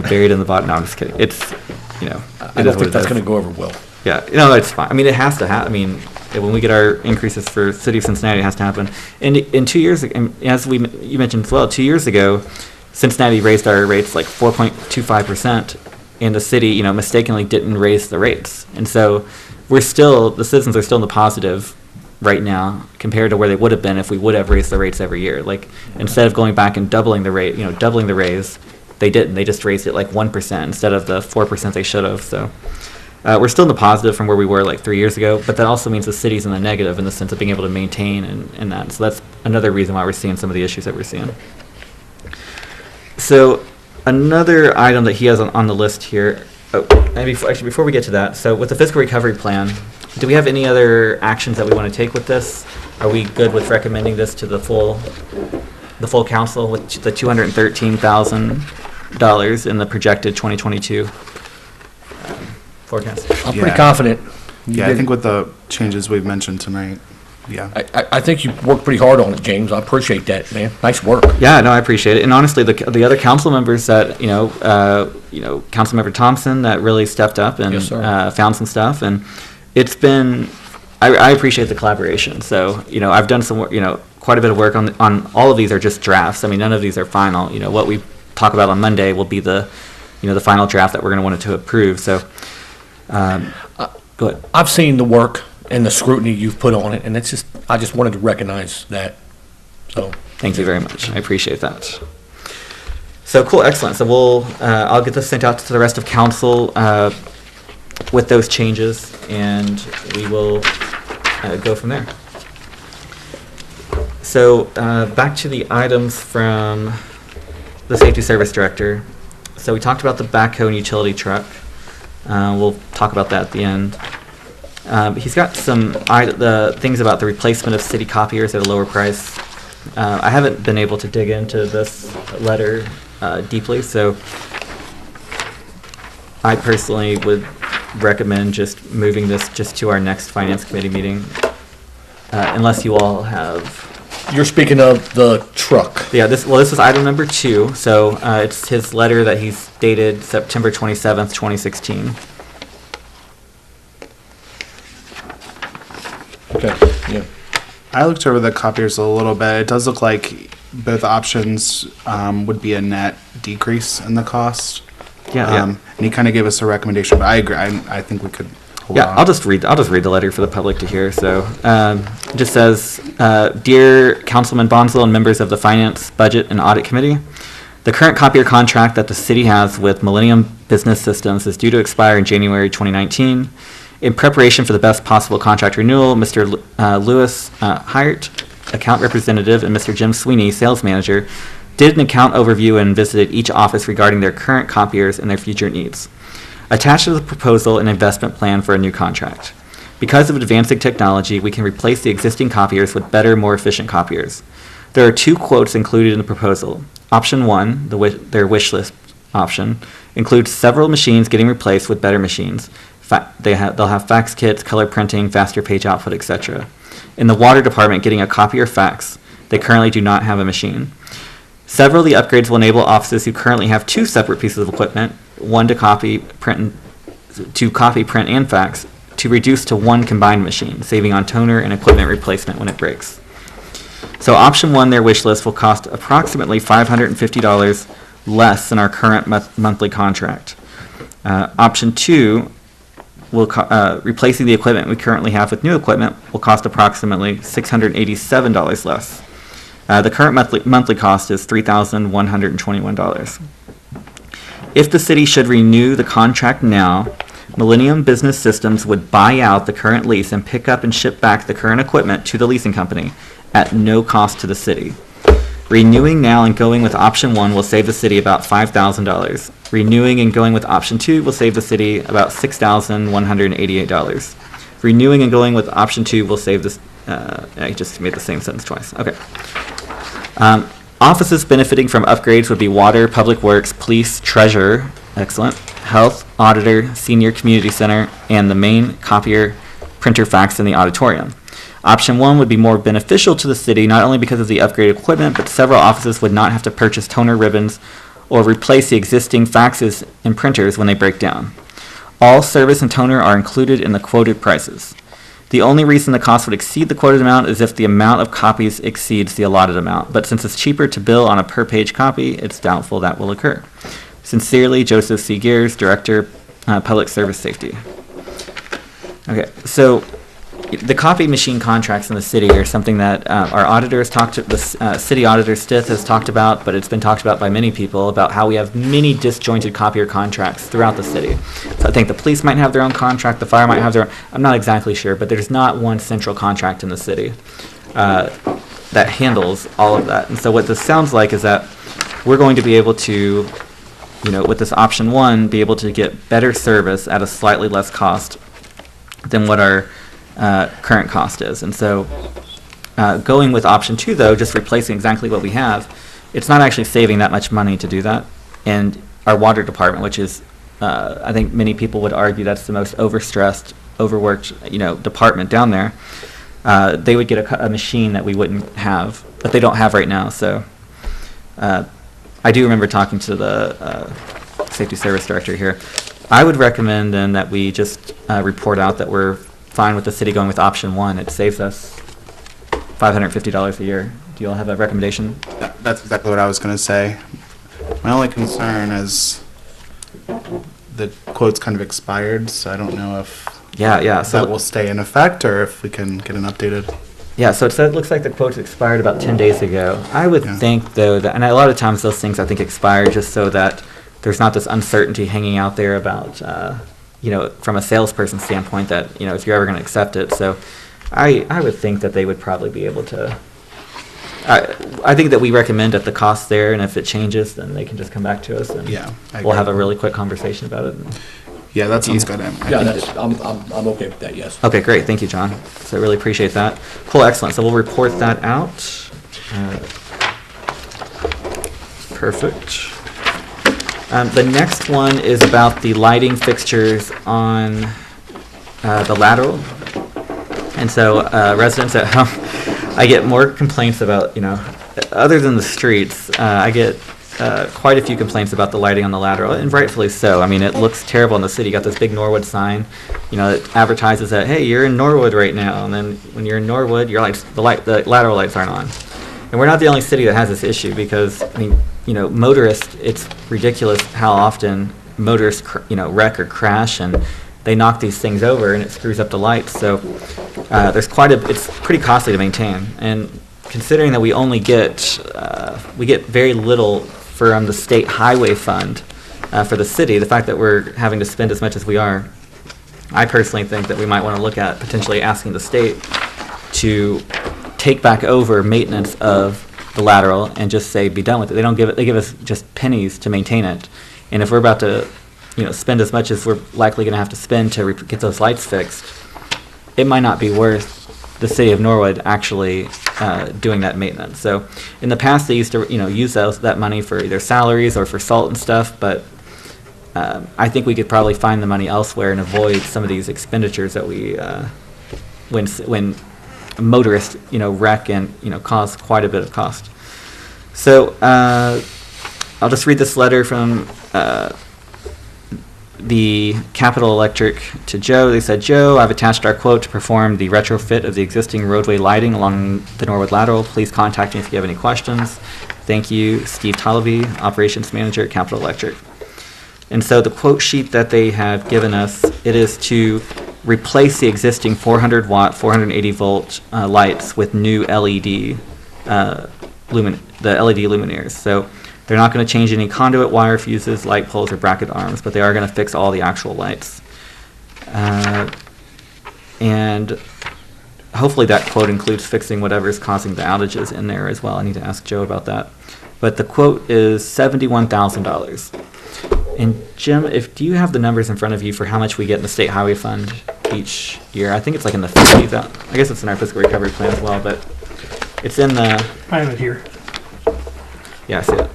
buried in the bottom. No, I'm just kidding. It's,
I
it
don't
is what
think
it
that's
is.
going to go over well.
Yeah, it's fine. I mean, it has to happen. I mean, when we get our increases for City of Cincinnati, it has to happen. And in 2 years, as you mentioned as well, 2 years ago, Cincinnati raised our rates like 4.25%, and the city, mistakenly didn't raise the rates. And so the citizens are still in the positive right now compared to where they would have been if we would have raised the rates every year. Like, instead of going back and doubling the rate, doubling the raise, they didn't. They just raised it like 1% instead of the 4% they should have. So we're still in the positive from where we were like 3 years ago, but that also means the city's in the negative in the sense of being able to maintain and that. So that's another reason why we're seeing some of the issues that we're seeing. So another item that he has on the list here, before we get to that, so with the fiscal recovery plan, do we have any other actions that we want to take with this? Are we good with recommending this to the full council with the $213,000 in the projected 2022 forecast?
I'm pretty
Yeah.
confident.
Yeah, I think with the changes we've mentioned tonight, yeah.
I think you worked pretty hard on it, James. I appreciate that, man. Nice work.
Yeah, no, I appreciate it. And honestly, the other council members that, Councilmember Thompson that really stepped up and
Yes, sir.
found some stuff. And it's been, I appreciate the collaboration. So, I've done some, quite a bit of work on all of these are just drafts. I mean, none of these are final. What we talk about on Monday will be the final draft that we're going to want to approve. So, go ahead.
I've seen the work and the scrutiny you've put on it, and I just wanted to recognize that. So,
Thank you very much. I appreciate that. So cool, excellent. So I'll get this sent out to the rest of council with those changes, and we will go from there. So back to the items from the Safety Service Director. So we talked about the backhoe and utility truck. We'll talk about that at the end. He's got the things about the replacement of city copiers at a lower price. I haven't been able to dig into this letter deeply, so I personally would recommend just moving this just to our next Finance Committee meeting, unless you all have.
you're speaking of the truck.
Yeah, this is item number 2. So it's his letter that he's dated September 27th, 2016.
Okay, yeah.
I looked over the copiers a little bit. It does look like both options would be a net decrease in the cost.
Yeah.
And he kind of gave us a recommendation, but I agree. I think we could hold
Yeah,
off.
I'll just read the letter for the public to hear. So it just says, Dear Councilman Bonzel and members of the Finance, Budget, and Audit Committee, the current copier contract that the city has with Millennium Business Systems is due to expire in January 2019. In preparation for the best possible contract renewal, Mr. Lewis Hyatt, account representative, and Mr. Jim Sweeney, sales manager, did an account overview and visited each office regarding their current copiers and their future needs. Attached to the proposal, an investment plan for a new contract. Because of advancing technology, we can replace the existing copiers with better, more efficient copiers. There are 2 quotes included in the proposal. Option 1, their wish list option, includes several machines getting replaced with better machines. They'll have fax kits, color printing, faster page output, etc. In the water department, getting a copier fax. They currently do not have a machine. Several of the upgrades will enable offices who currently have 2 separate pieces of equipment, one to copy, print, and fax, to reduce to 1 combined machine, saving on toner and equipment replacement when it breaks. So option 1, their wish list, will cost approximately $550 less than our current monthly contract. Option 2, replacing the equipment we currently have with new equipment, will cost approximately $687 less. The current monthly cost is $3,121. If the city should renew the contract now, Millennium Business Systems would buy out the current lease and pick up and ship back the current equipment to the leasing company at no cost to the city. Renewing now and going with option 1 will save the city about $5,000. Renewing and going with option 2 will save the city about $6,188. Renewing and going with option 2 will save this. I just made the same sentence twice. Okay. Offices benefiting from upgrades would be water, public works, police, treasurer, excellent, health, auditor, senior community center, and the main copier, printer, fax in the auditorium. Option 1 would be more beneficial to the city, not only because of the upgraded equipment, but several offices would not have to purchase toner ribbons or replace the existing faxes and printers when they break down. All service and toner are included in the quoted prices. The only reason the cost would exceed the quoted amount is if the amount of copies exceeds the allotted amount, but since it's cheaper to bill on a per-page copy, it's doubtful that will occur. Sincerely, Joseph C. Gears, Director, Public Service Safety. Okay, so the copy machine contracts in the city are something that our auditors city auditor Stith has talked about, but it's been talked about by many people about how we have many disjointed copier contracts throughout the city. So I think the police might have their own contract, the fire might have their own, I'm not exactly sure, but there's not one central contract in the city that handles all of that. And so what this sounds like is that we're going to be able to, with this option 1, be able to get better service at a slightly less cost than what our current cost is. And so going with option 2, though, just replacing exactly what we have, it's not actually saving that much money to do that. And our water department, which is, I think many people would argue that's the most overstressed, overworked, department down there, they would get a machine that we wouldn't have, that they don't have right now. So I do remember talking to the safety service director here. I would recommend then that we just report out that we're fine with the city going with option 1. It saves us $550 a year. Do you all have a recommendation?
That's exactly what I was going to say. My only concern is the quote's kind of expired, so I don't know if
So
that will stay in effect or if we can get an updated.
Yeah, so it looks like the quote's expired about 10 days ago. I would think, though, that, and a lot of times those things I think expire just so that there's not this uncertainty hanging out there about, from a salesperson standpoint that, if you're ever going to accept it. So I would think that they would probably be able to. I think that we recommend at the cost there, and if it changes, then they can just come back to us, and we'll have a really quick conversation about it.
Yeah, that sounds good.
I'm okay with that, yes.
Okay, great. Thank you, John. So I really appreciate that. Cool, excellent. So we'll report that out. Perfect. The next one is about the lighting fixtures on the Lateral. And so residents at home, I get more complaints about, other than the streets, I get quite a few complaints about the lighting on the Lateral, and rightfully so. I mean, it looks terrible in the city. You got this big Norwood sign, it advertises that, hey, you're in Norwood right now, and then when you're in Norwood, your lights, the Lateral lights aren't on. And we're not the only city that has this issue because, motorists, it's ridiculous how often motorists, wreck or crash, and they knock these things over, and it screws up the lights. So it's pretty costly to maintain. And considering that we only get very little from the state highway fund for the city, the fact that we're having to spend as much as we are, I personally think that we might want to look at potentially asking the state to take back over maintenance of the Lateral and just say be done with it. They give us just pennies to maintain it. And if we're about to spend as much as we're likely going to have to spend to get those lights fixed, it might not be worth the city of Norwood actually doing that maintenance. So in the past, they used to use that money for either salaries or for salt and stuff, but I think we could probably find the money elsewhere and avoid some of these expenditures that we when motorists wreck and cause quite a bit of cost. So I'll just read this letter from the Capital Electric to Joe. They said, Joe, I've attached our quote to perform the retrofit of the existing roadway lighting along the Norwood Lateral. Please contact me if you have any questions. Thank you, Steve Tollovy, Operations Manager at Capital Electric. And so the quote sheet that they have given us, it is to replace the existing 400 watt, 480 volt lights with new LED the LED luminaires. So they're not going to change any conduit wire fuses, light poles, or bracket arms, but they are going to fix all the actual lights. And hopefully that quote includes fixing whatever is causing the outages in there as well. I need to ask Joe about that. But the quote is $71,000. And Jim, do you have the numbers in front of you for how much we get in the state highway fund each year? I think it's like in the 50s. I guess it's in our fiscal recovery plan as well, but it's in the...
I have it here.
Yeah, I see it.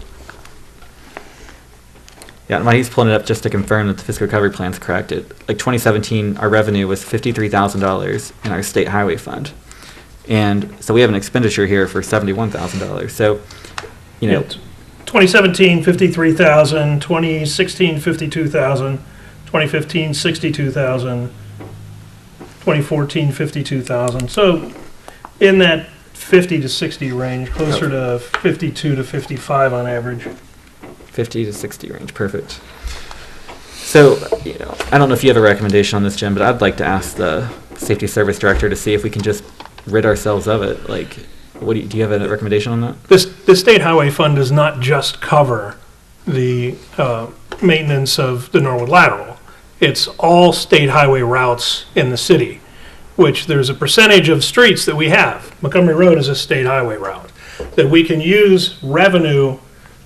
Yeah, while he's pulling it up just to confirm that the fiscal recovery plan is correct, 2017, our revenue was $53,000 in our state highway fund. And so we have an expenditure here for $71,000. So,
2017, 53,000, 2016, 52,000, 2015, 62,000, 2014, 52,000. So in that 50 to 60 range, closer to 52 to 55 on average.
50 to 60 range, perfect. So, I don't know if you have a recommendation on this, Jim, but I'd like to ask the safety service director to see if we can just rid ourselves of it. Do you have a recommendation on that?
The state highway fund does not just cover the maintenance of the Norwood Lateral. It's all state highway routes in the city, which there's a percentage of streets that we have. Montgomery Road is a state highway route that we can use revenue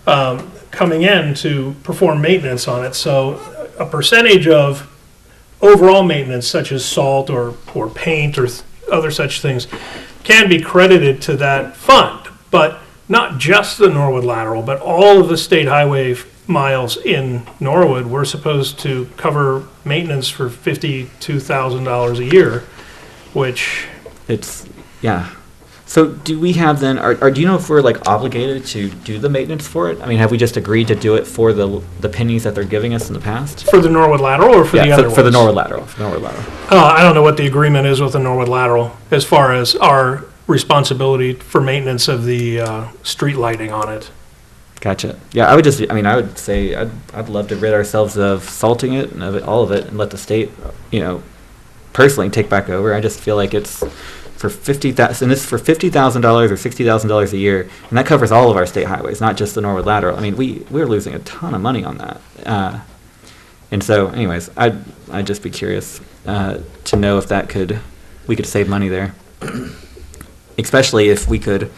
coming in to perform maintenance on it. So a percentage of overall maintenance, such as salt or paint or other such things, can be credited to that fund. But not just the Norwood Lateral, but all of the state highway miles in Norwood, we're supposed to cover maintenance for $52,000 a year, which...
So do we have then, do you know if we're obligated to do the maintenance for it? I mean, have we just agreed to do it for the pennies that they're giving us in the past?
For the Norwood Lateral or for the other ones?
For the Norwood Lateral.
I don't know what the agreement is with the Norwood Lateral as far as our responsibility for maintenance of the street lighting on it.
Gotcha. Yeah, I would say I'd love to rid ourselves of salting it and all of it and let the state, personally take back over. I just feel like it's for $50,000, and this is for $50,000 or $60,000 a year, and that covers all of our state highways, not just the Norwood Lateral. I mean, we're losing a ton of money on that. And so, anyways, I'd just be curious to know if we could save money there, especially if we could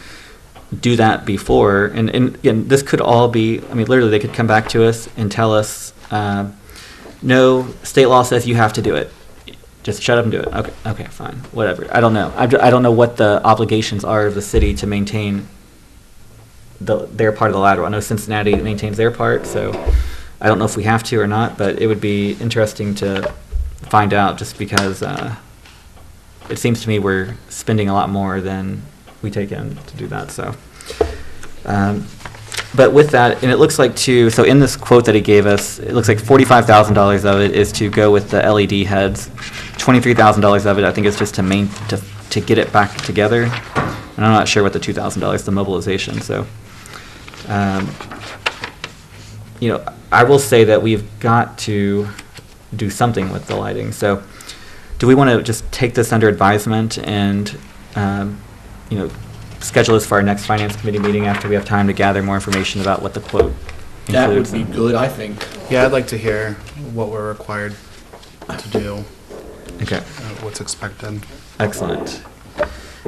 do that before. And again, this could all be, literally they could come back to us and tell us, no, state law says you have to do it. Just shut up and do it. Okay, fine, whatever. I don't know. I don't know what the obligations are of the city to maintain their part of the lateral. I know Cincinnati maintains their part, so I don't know if we have to or not, but it would be interesting to find out just because it seems to me we're spending a lot more than we take in to do that. So, but with that, and it looks like so in this quote that he gave us, it looks like $45,000 of it is to go with the LED heads. $23,000 of it, I think, is just to get it back together. And I'm not sure what the $2,000 the mobilization. So, I will say that we've got to do something with the lighting. So, do we want to just take this under advisement and, schedule this for our next finance committee meeting after we have time to gather more information about what the quote includes?
That would be good, I think.
Yeah, I'd like to hear what we're required to do.
Okay.
What's expected.
Excellent.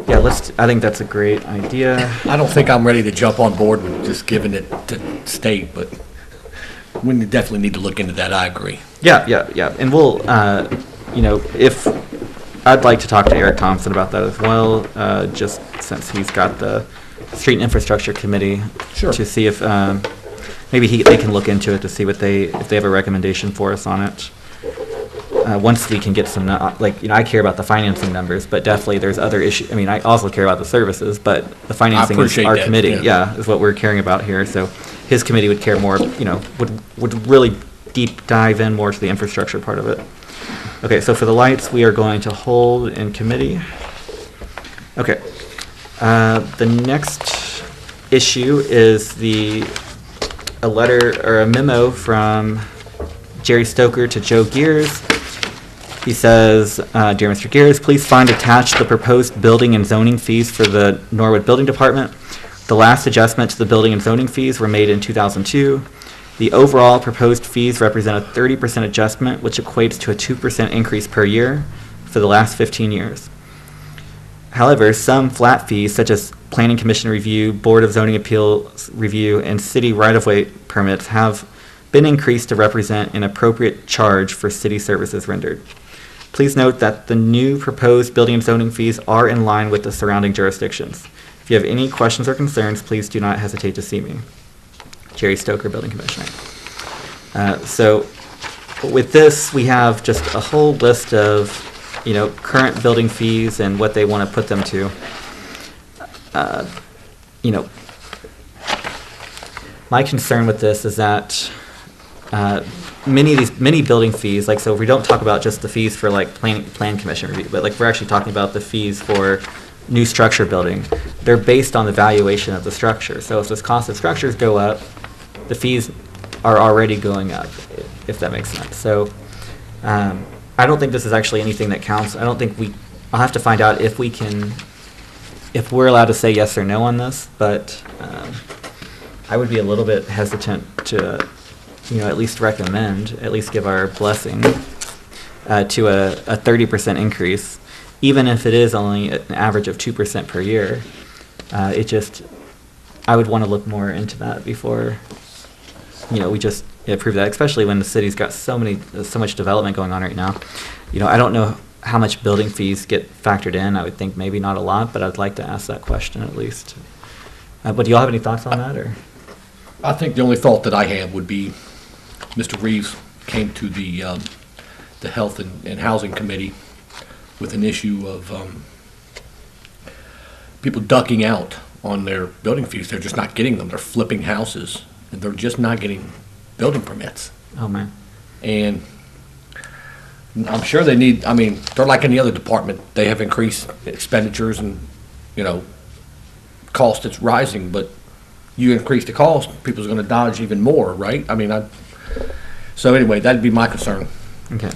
Yeah, I think that's a great idea.
I don't think I'm ready to jump on board with just giving it to state, but we definitely need to look into that, I agree.
Yeah. And we'll, if, I'd like to talk to Eric Thompson about that as well, just since he's got the Street and Infrastructure Committee.
Sure.
To see if, maybe they can look into it to see if they have a recommendation for us on it. Once we can get some, I care about the financing numbers, but definitely there's other issues. I mean, I also care about the services, but the financing is
appreciate
our
that,
committee.
yeah.
Is what we're caring about here. So his committee would care more, would really deep dive in more to the infrastructure part of it. Okay, so for the lights, we are going to hold in committee. Okay. The next issue is a letter or a memo from Jerry Stoker to Joe Gears. He says, Dear Mr. Gears, please find attached the proposed building and zoning fees for the Norwood Building Department. The last adjustment to the building and zoning fees were made in 2002. The overall proposed fees represent a 30% adjustment, which equates to a 2% increase per year for the last 15 years. However, some flat fees, such as Planning Commission review, Board of Zoning Appeals review, and city right-of-way permits, have been increased to represent an appropriate charge for city services rendered. Please note that the new proposed building and zoning fees are in line with the surrounding jurisdictions. If you have any questions or concerns, please do not hesitate to see me. Jerry Stoker, Building Commissioner. So with this, we have just a whole list of, current building fees and what they want to put them to. My concern with this is that many building fees, so if we don't talk about just the fees for plan commission review, but we're actually talking about the fees for new structure building, they're based on the valuation of the structure. So if the cost of structures go up, the fees are already going up, if that makes sense. So I don't think this is actually anything that counts. I'll have to find out if we're allowed to say yes or no on this, but I would be a little bit hesitant to, at least recommend, at least give our blessing to a 30% increase, even if it is only an average of 2% per year. I would want to look more into that before, we just approve that, especially when the city's got so much development going on right now. I don't know how much building fees get factored in. I would think maybe not a lot, but I'd like to ask that question at least. But do y'all have any thoughts on that, or?
I think the only thought that I have would be Mr. Reeves came to the Health and Housing Committee with an issue of people ducking out on their building fees. They're just not getting them. They're flipping houses, and they're just not getting building permits.
Oh, man.
And I'm sure they need, they're like any other department. They have increased expenditures and, cost that's rising, but you increase the cost, people's going to dodge even more, right? So anyway, that'd be my concern.
Okay.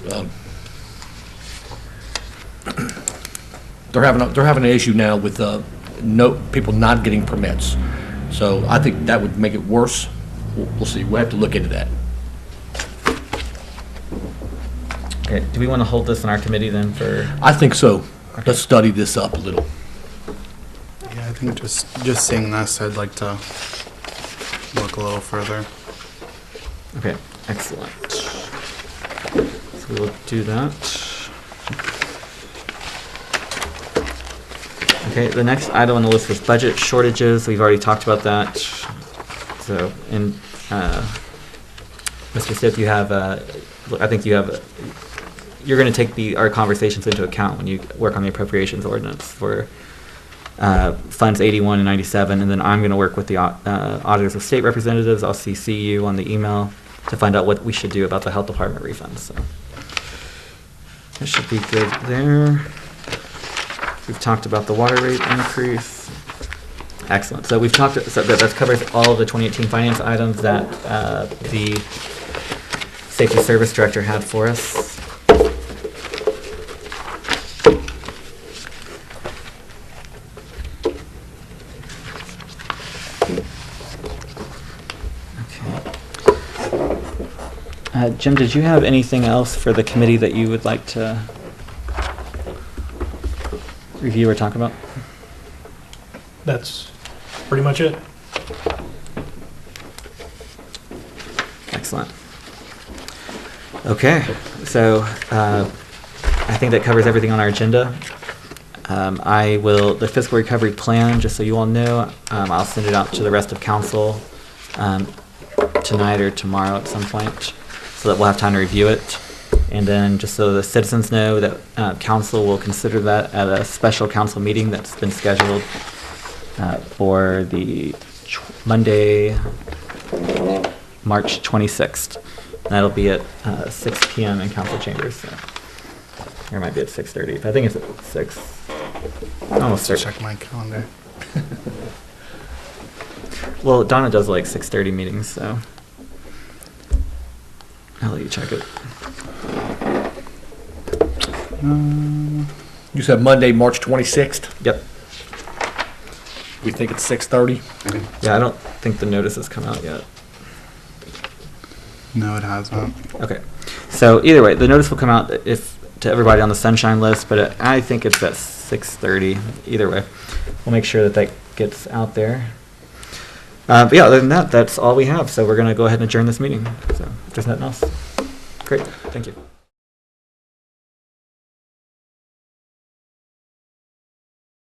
They're having an issue now with people not getting permits. So I think that would make it worse. We'll see. We'll have to look into that.
Okay. Do we want to hold this in our committee then for?
I think so. Okay. Let's study this up a little.
Yeah, I think just seeing this, I'd like to look a little further.
Okay. Excellent. So we will do that. Okay, the next item on the list was budget shortages. We've already talked about that. So, and Mr. Stipp, you're going to take our conversations into account when you work on the appropriations ordinance for funds 81 and 97, and then I'm going to work with the auditors of state representatives. I'll CC you on the email to find out what we should do about the health department refunds. So that should be good there. We've talked about the water rate increase. Excellent. So we've talked. So that covers all of the 2018 finance items that the Safety Service Director had for us. Okay. Jim, did you have anything else for the committee that you would like to review or talk about?
That's pretty much it.
Excellent. Excellent. Okay, so I think that covers everything on our agenda. The fiscal recovery plan, just so you all know, I'll send it out to the rest of council tonight or tomorrow at some point, so that we'll have time to review it. And then just so the citizens know that council will consider that at a special council meeting that's been scheduled for the Monday, March 26th. And that'll be at 6 p.m. in council chambers. So. Or it might be at 6:30. I think it's at 6. Almost certain.
Check my calendar.
Well, Donna does like 6:30 meetings, so I'll let you check it.
You said Monday, March 26th?
Yep.
We think it's 6:30?
Yeah, I don't think the notice has come out yet.
No, it hasn't.
Okay. So either way, the notice will come out to everybody on the sunshine list, but I think it's at 6:30. Either way, we'll make sure that gets out there. But yeah, other than that, that's all we have. So we're going to go ahead and adjourn this meeting. So if there's nothing else. Great. Thank you.